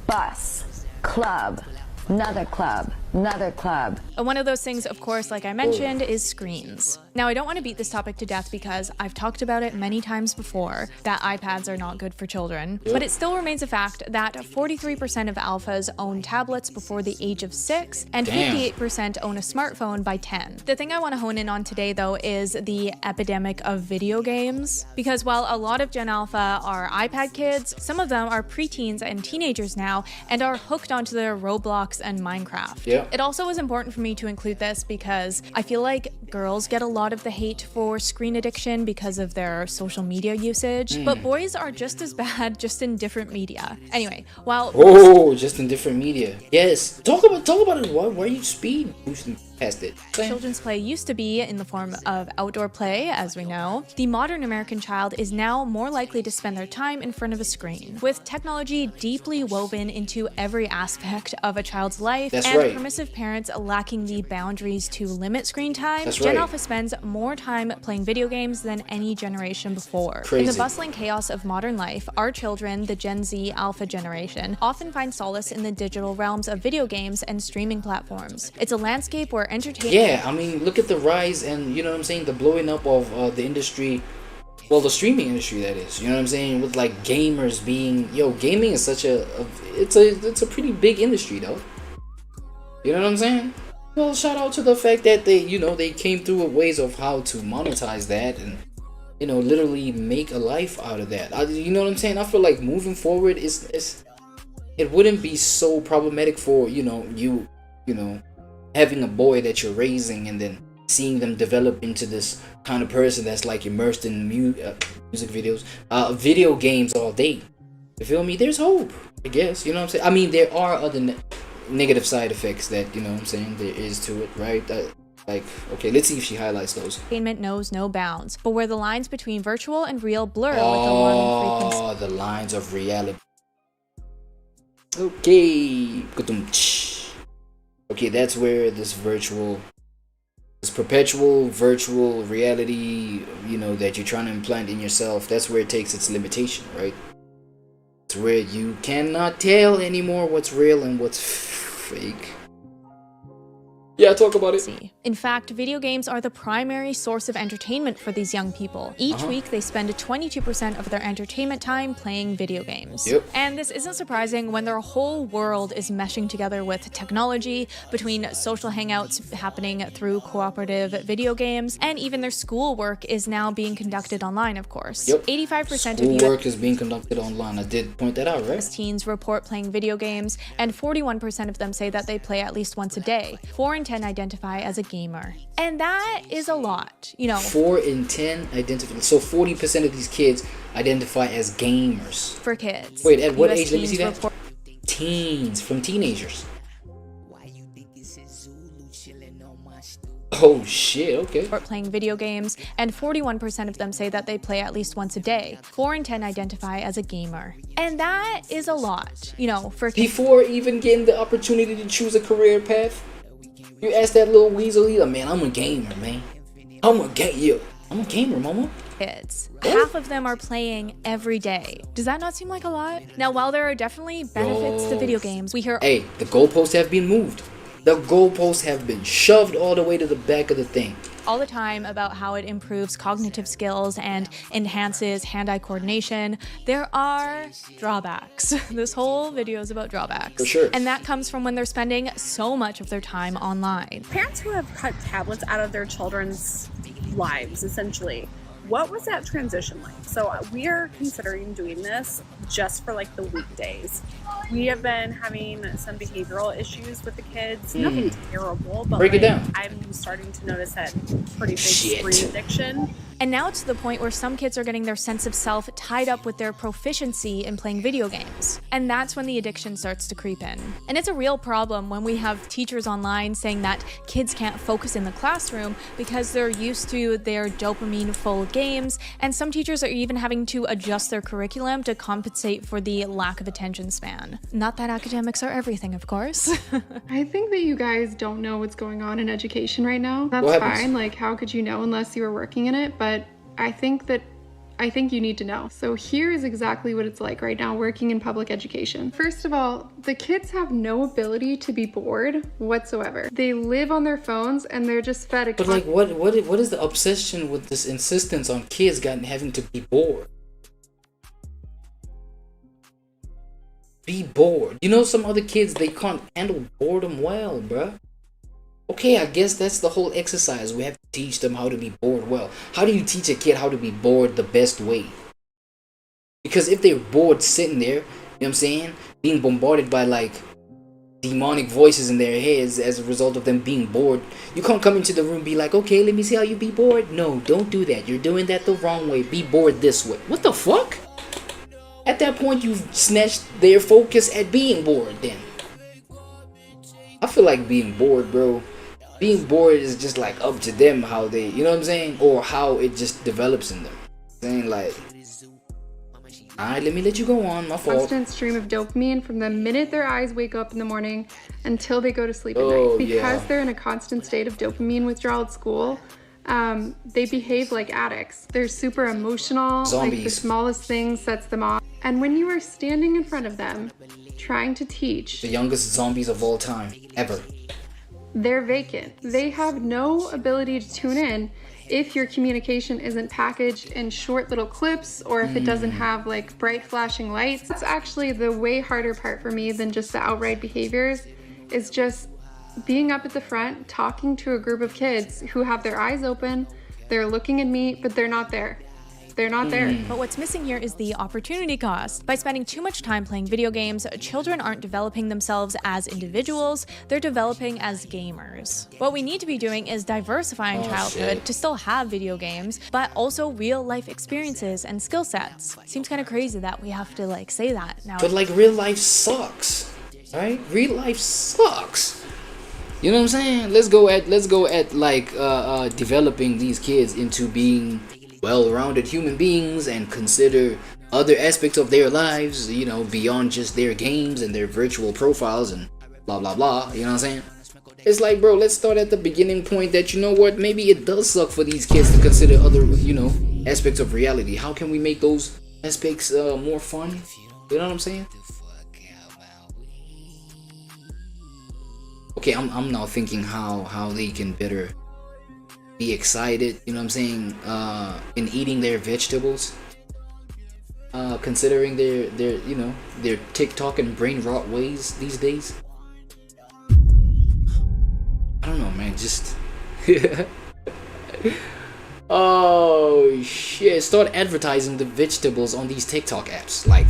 Speaker 17: bus, club, another club, another club.
Speaker 11: And one of those things, of course, like I mentioned, is screens. Now, I don't want to beat this topic to death because I've talked about it many times before, that iPads are not good for children. But it still remains a fact that 43% of alphas own tablets before the age of 6, and 58% own a smartphone by 10. The thing I want to hone in on today, though, is the epidemic of video games. Because while a lot of Gen Alpha are iPad kids, some of them are preteens and teenagers now and are hooked onto their Roblox and Minecraft.
Speaker 1: Yeah.
Speaker 11: It also was important for me to include this because I feel like girls get a lot of the hate for screen addiction because of their social media usage, but boys are just as bad, just in different media. Anyway, while
Speaker 1: Just in different media. Yes. Talk about it. Why are you speed boosting past it?
Speaker 11: children's play used to be in the form of outdoor play, as we know, the modern American child is now more likely to spend their time in front of a screen. With technology deeply woven into every aspect of a child's life,
Speaker 1: That's
Speaker 11: and
Speaker 1: right.
Speaker 11: permissive parents lacking the boundaries to limit screen time,
Speaker 1: That's
Speaker 11: Gen
Speaker 1: right.
Speaker 11: Alpha spends more time playing video games than any generation before. In
Speaker 1: Crazy.
Speaker 11: the bustling chaos of modern life, our children, the Gen Z Alpha generation, often find solace in the digital realms of video games and streaming platforms. It's a landscape where entertainment
Speaker 1: Yeah, I mean, look at the rise and, you know what I'm saying, the blowing up of the industry, well, the streaming industry, that is, you know what I'm saying, with like gamers being, gaming is such it's a pretty big industry though. You know what I'm saying? Well, shout out to the fact that they came through with ways of how to monetize that and, literally make a life out of that. You know what I'm saying? I feel like moving forward it wouldn't be so problematic for, you having a boy that you're raising and then seeing them develop into this kind of person that's like immersed in music videos, video games all day. You feel me? There's hope, I guess. You know what I'm saying? I mean, there are other negative side effects that, you know what I'm saying, there is to it, right? Okay, let's see if she highlights those.
Speaker 11: Entertainment knows no bounds, but where the lines between virtual and real blur with alarming frequency.
Speaker 1: Oh, the lines of reality. Okay. Okay, that's where this perpetual virtual reality, that you're trying to implant in yourself, that's where it takes its limitation, right? It's where you cannot tell anymore what's real and what's fake. Yeah, talk about it.
Speaker 11: In fact, video games are the primary source of entertainment for these young people. Each week, they spend 22% of their entertainment time playing video games.
Speaker 1: Yep.
Speaker 11: And this isn't surprising when their whole world is meshing together with technology, between social hangouts happening through cooperative video games, and even their schoolwork is now being conducted online, of course.
Speaker 1: Yep.
Speaker 11: 85% of
Speaker 1: schoolwork is being conducted online. I did point that out, right?
Speaker 11: teens report playing video games, and 41% of them say that they play at least once a day. 4 in 10 identify as a gamer. And that is a lot,
Speaker 1: 4 in 10 identify. So 40% of these kids identify as gamers.
Speaker 11: For kids.
Speaker 1: Wait, at what
Speaker 11: US
Speaker 1: age? Let me see
Speaker 11: teens
Speaker 1: that. Teens, from teenagers. Oh shit, okay.
Speaker 11: Or playing video games, and 41% of them say that they play at least once a day. 4 in 10 identify as a gamer. And that is a lot, you know, for
Speaker 1: before even getting the opportunity to choose a career path. You ask that little weasel, he's like, man, I'm a gamer, man. I'm a gamer, mama.
Speaker 11: Kids. Half of them are playing every day. Does that not seem like a lot? Now, while there are definitely benefits to video games, we hear,
Speaker 1: hey, the goalposts have been moved. The goalposts have been shoved all the way to the back of the thing.
Speaker 11: All the time about how it improves cognitive skills and enhances hand-eye coordination. There are drawbacks. This whole video is about drawbacks.
Speaker 1: For sure.
Speaker 11: And that comes from when they're spending so much of their time online.
Speaker 8: Parents who have cut tablets out of their children's lives, essentially, what was that transition like? So we are considering doing this just for like the weekdays. We have been having some behavioral issues with the kids. Nothing terrible, but
Speaker 1: break it down.
Speaker 8: I'm starting to notice that pretty big screen addiction.
Speaker 11: And now it's to the point where some kids are getting their sense of self tied up with their proficiency in playing video games. And that's when the addiction starts to creep in. And it's a real problem when we have teachers online saying that kids can't focus in the classroom because they're used to their dopamine-full games, and some teachers are even having to adjust their curriculum to compensate for the lack of attention span. Not that academics are everything, of course.
Speaker 9: I think that you guys don't know what's going on in education right now. That's fine. Like, how could you know unless you were working in it? But I think you need to know. So here is exactly what it's like right now working in public education. First of all, the kids have no ability to be bored whatsoever. They live on their phones and they're just fed a
Speaker 1: But like, what is the obsession with this insistence on kids having to be bored? Be bored. You know, some other kids, they can't handle boredom well, bruh. Okay, I guess that's the whole exercise. We have to teach them how to be bored well. How do you teach a kid how to be bored the best way? Because if they're bored sitting there, you know what I'm saying, being bombarded by like demonic voices in their heads as a result of them being bored, you can't come into the room and be like, okay, let me see how you be bored. No, don't do that. You're doing that the wrong way. Be bored this way. What the fuck? At that point, you've snatched their focus at being bored then. I feel like being bored, bro. Being bored is just like up to them how they, you know what I'm saying? Or how it just develops in them. Saying like, alright, let me let you go on, my fault.
Speaker 9: Constant stream of dopamine from the minute their eyes wake up in the morning until they go to sleep at night. Because they're in a constant state of dopamine withdrawal at school, they behave like addicts. They're super emotional.
Speaker 1: Zombies.
Speaker 9: Like the smallest thing sets them off. And when you are standing in front of them, trying to teach,
Speaker 1: the youngest zombies of all time, ever.
Speaker 9: They're vacant. They have no ability to tune in if your communication isn't packaged in short little clips, or if it doesn't have like bright flashing lights. That's actually the way harder part for me than just the outright behaviors, is just being up at the front, talking to a group of kids who have their eyes open, they're looking at me, but they're not there. They're not there.
Speaker 11: But what's missing here is the opportunity cost. By spending too much time playing video games, children aren't developing themselves as individuals, they're developing as gamers. What we need to be doing is diversifying childhood to still have video games, but also real life experiences and skill sets. Seems kind of crazy that we have to like say that now.
Speaker 1: But like real life sucks, right? Real life sucks. You know what I'm saying? Let's go at like developing these kids into being well-rounded human beings and consider other aspects of their lives, you know, beyond just their games and their virtual profiles and blah blah blah, you know what I'm saying? It's like, bro, let's start at the beginning point that, you know what, maybe it does suck for these kids to consider other, you know, aspects of reality. How can we make those aspects more fun? You know what I'm saying? Okay, I'm now thinking how they can better be excited, you know what I'm saying, in eating their vegetables, considering their you know, their TikTok and brain rot ways these days. I don't know, man, just oh shit, start advertising the vegetables on these TikTok apps. Like,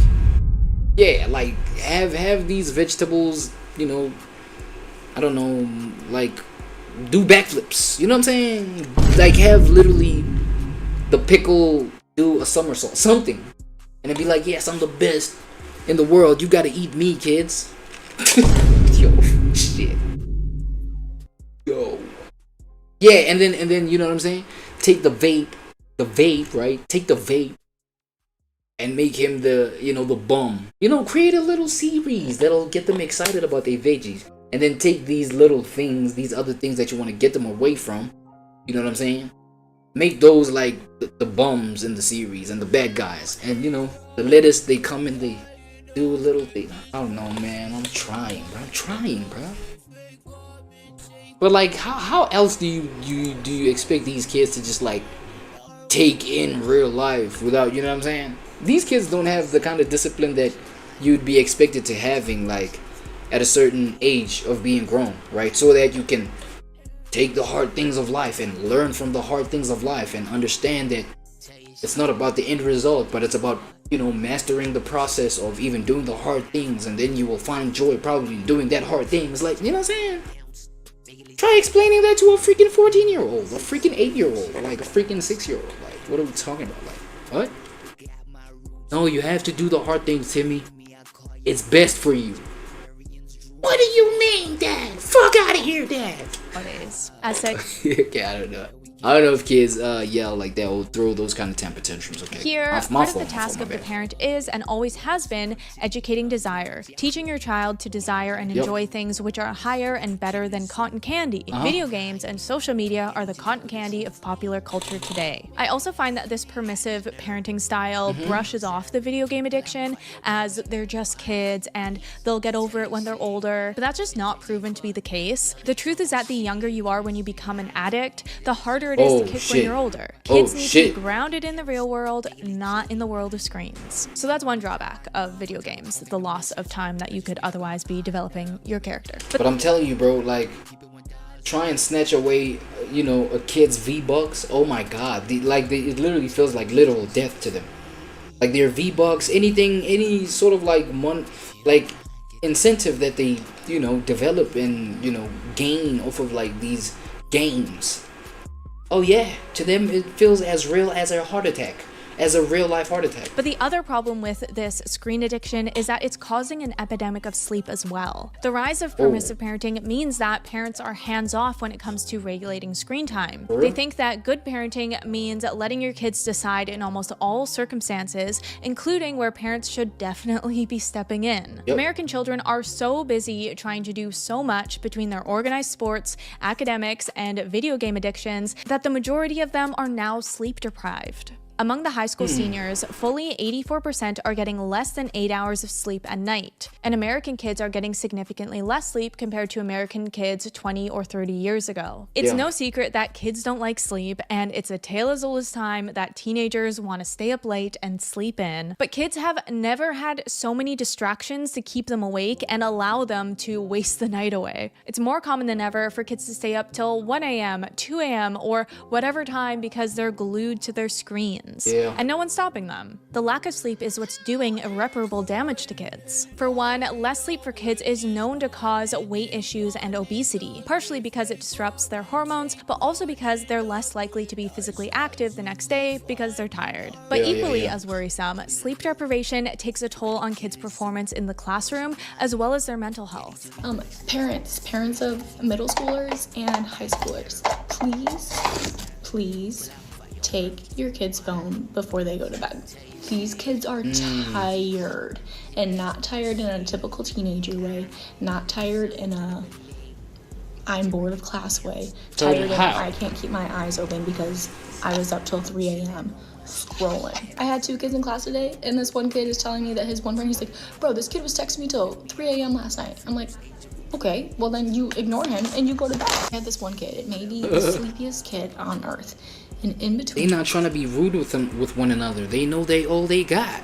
Speaker 1: yeah, like have these vegetables, you know, I don't know, like do backflips, you know what I'm saying? Like have literally the pickle do a somersault, something, and it'd be like, yes, I'm the best in the world, you gotta eat me, kids. Yo, shit. Yeah, and then you know what I'm saying? Take the vape, right? Take the vape and make him the, you know, the bum. You know, create a little series that'll get them excited about their veggies. And then take these little things, these other things that you want to get them away from. You know what I'm saying? Make those like the bums in the series and the bad guys. And, you know, the lettuce, they come and they do a little thing. I don't know, man. I'm trying, bro. But like, how else do you expect these kids to just like take in real life without, you know what I'm saying? These kids don't have the kind of discipline that you'd be expected to having like at a certain age of being grown, right? So that you can take the hard things of life and learn from the hard things of life and understand that it's not about the end result, but it's about, you know, mastering the process of even doing the hard things, and then you will find joy probably in doing that hard thing. It's like, you know what I'm saying? Try explaining that to a freaking 14-year-old, a freaking 8-year-old, or like a freaking 6-year-old. Like, what are we talking about? Like, what? No, you have to do the hard things, Timmy. It's best for you. What do you mean, Dad? Fuck out of here, Dad.
Speaker 11: Nowadays, as said.
Speaker 1: Okay, I don't know. I don't know if kids yell like that or throw those kind of temper tantrums, okay?
Speaker 11: Here, part of the task of the parent is, and always has been, educating desire. Teaching your child to desire and enjoy things which are higher and better than cotton candy. Video games and social media are the cotton candy of popular culture today. I also find that this permissive parenting style brushes off the video game addiction as they're just kids and they'll get over it when they're older. But that's just not proven to be the case. The truth is that the younger you are when you become an addict, the harder it is to kick when you're older. Kids need to be grounded in the real world, not in the world of screens. So that's one drawback of video games, the loss of time that you could otherwise be developing your character.
Speaker 1: But I'm telling you, bro, like, try and snatch away, you know, a kid's V-Bucks. Oh my god, it literally feels like literal death to them. Like their V-Bucks, anything, any sort of like incentive that they, you know, develop and, you know, gain off of like these games. Oh yeah, to them it feels as real as a heart attack, as a real life heart attack.
Speaker 11: But the other problem with this screen addiction is that it's causing an epidemic of sleep as well. The rise of permissive parenting means that parents are hands-off when it comes to regulating screen time. They think that good parenting means letting your kids decide in almost all circumstances, including where parents should definitely be stepping in. American children are so busy trying to do so much between their organized sports, academics, and video game addictions that the majority of them are now sleep deprived. Among the high school seniors, fully 84% are getting less than 8 hours of sleep at night, and American kids are getting significantly less sleep compared to American kids 20 or 30 years ago. It's no secret that kids don't like sleep, and it's a tale as old as time that teenagers want to stay up late and sleep in. But kids have never had so many distractions to keep them awake and allow them to waste the night away. It's more common than ever for kids to stay up till 1 a.m., 2 a.m., or whatever time because they're glued to their screens. And no one's stopping them. The lack of sleep is what's doing irreparable damage to kids. For one, less sleep for kids is known to cause weight issues and obesity, partially because it disrupts their hormones, but also because they're less likely to be physically active the next day because they're tired. But equally as worrisome, sleep deprivation takes a toll on kids' performance in the classroom as well as their mental health.
Speaker 18: Parents of middle schoolers and high schoolers, please take your kid's phone before they go to bed. These kids are tired, and not tired in a typical teenager way, not tired in a I'm bored of class way, tired in a I can't keep my eyes open because I was up till 3 a.m. scrolling. I had 2 kids in class today, and this one kid is telling me that his one friend, he's like, bro, this kid was texting me till 3 a.m. last night. I'm like, okay, well then you ignore him and you go to bed. I had this one kid, it may be the sleepiest kid on earth. And in between,
Speaker 1: they not trying to be rude with one another. They know they all they got.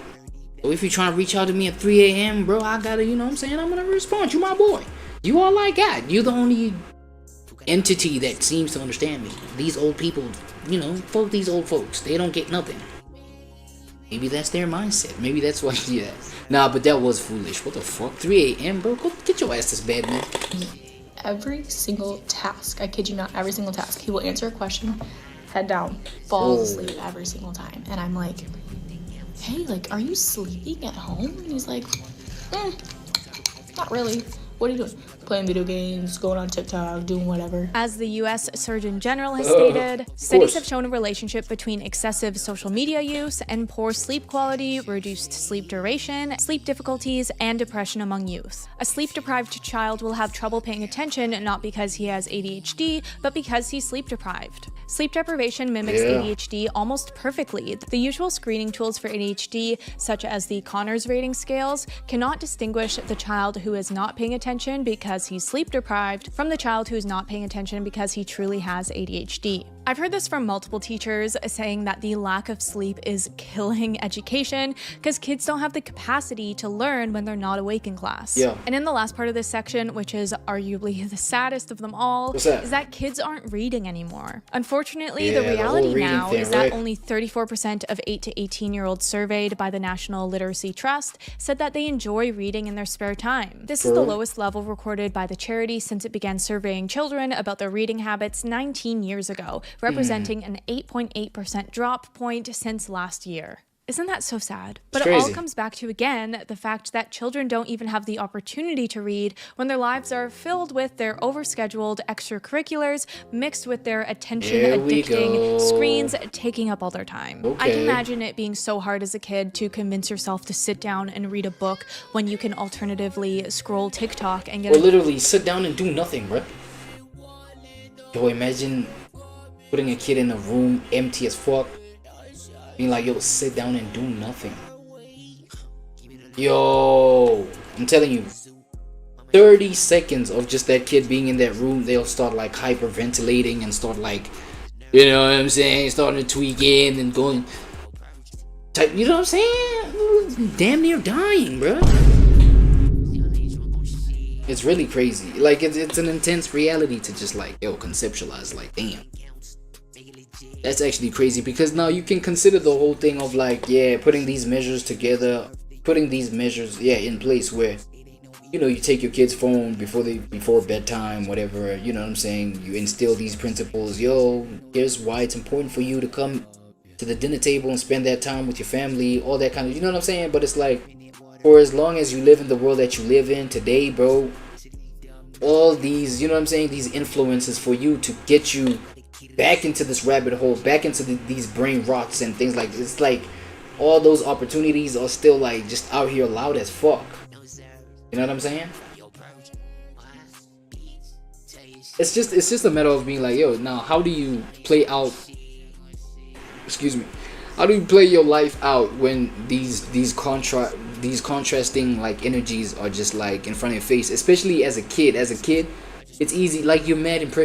Speaker 1: So if you're trying to reach out to me at 3 a.m., bro, I gotta, you know what I'm saying? I'm gonna respond. You my boy. You all I got. You the only entity that seems to understand me. These old people, you know, these old folks, they don't get nothing. Maybe that's their mindset. Maybe that's why, Nah, but that was foolish. What the fuck? 3 a.m., bro? Go get your ass to bed, man.
Speaker 18: Every single task, I kid you not, every single task, he will answer a question, head down, falls asleep every single time. And I'm like, hey, like, are you sleeping at home? And he's like, not really. What are you doing? playing video games, going on TikTok, doing whatever.
Speaker 11: As the US Surgeon General has stated, studies have shown a relationship between excessive social media use and poor sleep quality, reduced sleep duration, sleep difficulties, and depression among youth. A sleep-deprived child will have trouble paying attention not because he has ADHD, but because he's sleep-deprived. Sleep deprivation mimics ADHD almost perfectly. The usual screening tools for ADHD, such as the Conners rating scales, cannot distinguish the child who is not paying attention because he's sleep deprived from the child who's not paying attention because he truly has ADHD. I've heard this from multiple teachers saying that the lack of sleep is killing education because kids don't have the capacity to learn when they're not awake in class.
Speaker 1: Yeah.
Speaker 11: And in the last part of this section, which is arguably the saddest of them all, is that kids aren't reading anymore. Unfortunately, the reality now is that only 34% of 8 to 18-year-olds surveyed by the National Literacy Trust said that they enjoy reading in their spare time. This is the lowest level recorded by the charity since it began surveying children about their reading habits 19 years ago, representing an 8.8% drop point since last year. Isn't that so sad? But it all comes back to, again, the fact that children don't even have the opportunity to read when their lives are filled with their overscheduled extracurriculars mixed with their attention-addicting screens taking up all their time. I can imagine it being so hard as a kid to convince yourself to sit down and read a book when you can alternatively scroll TikTok and get
Speaker 1: or literally sit down and do nothing, bro. Yo, imagine putting a kid in a room empty as fuck, being like, yo, sit down and do nothing. Yo, I'm telling you, 30 seconds of just that kid being in that room, they'll start like hyperventilating and start like, you know what I'm saying, starting to tweak in and going, you know what I'm saying? Damn near dying, bro. It's really crazy. Like, it's an intense reality to just like, yo, conceptualize, like, damn. That's actually crazy, because now you can consider the whole thing of like, yeah, putting these measures together, putting these measures, in place where, you know, you take your kid's phone before bedtime, whatever, you know what I'm saying? You instill these principles. Yo, here's why it's important for you to come to the dinner table and spend that time with your family, all that kind of, you know what I'm saying? But it's like, for as long as you live in the world that you live in today, bro, all these, you know what I'm saying, these influences for you to get you back into this rabbit hole, back into these brain rots and things like this. It's like all those opportunities are still like just out here loud as fuck. You know what I'm saying? It's just a matter of being like, yo, now how do you play out, how do you play your life out when these contrasting like energies are just like in front of your face, especially as a kid? It's easy, like, you're mad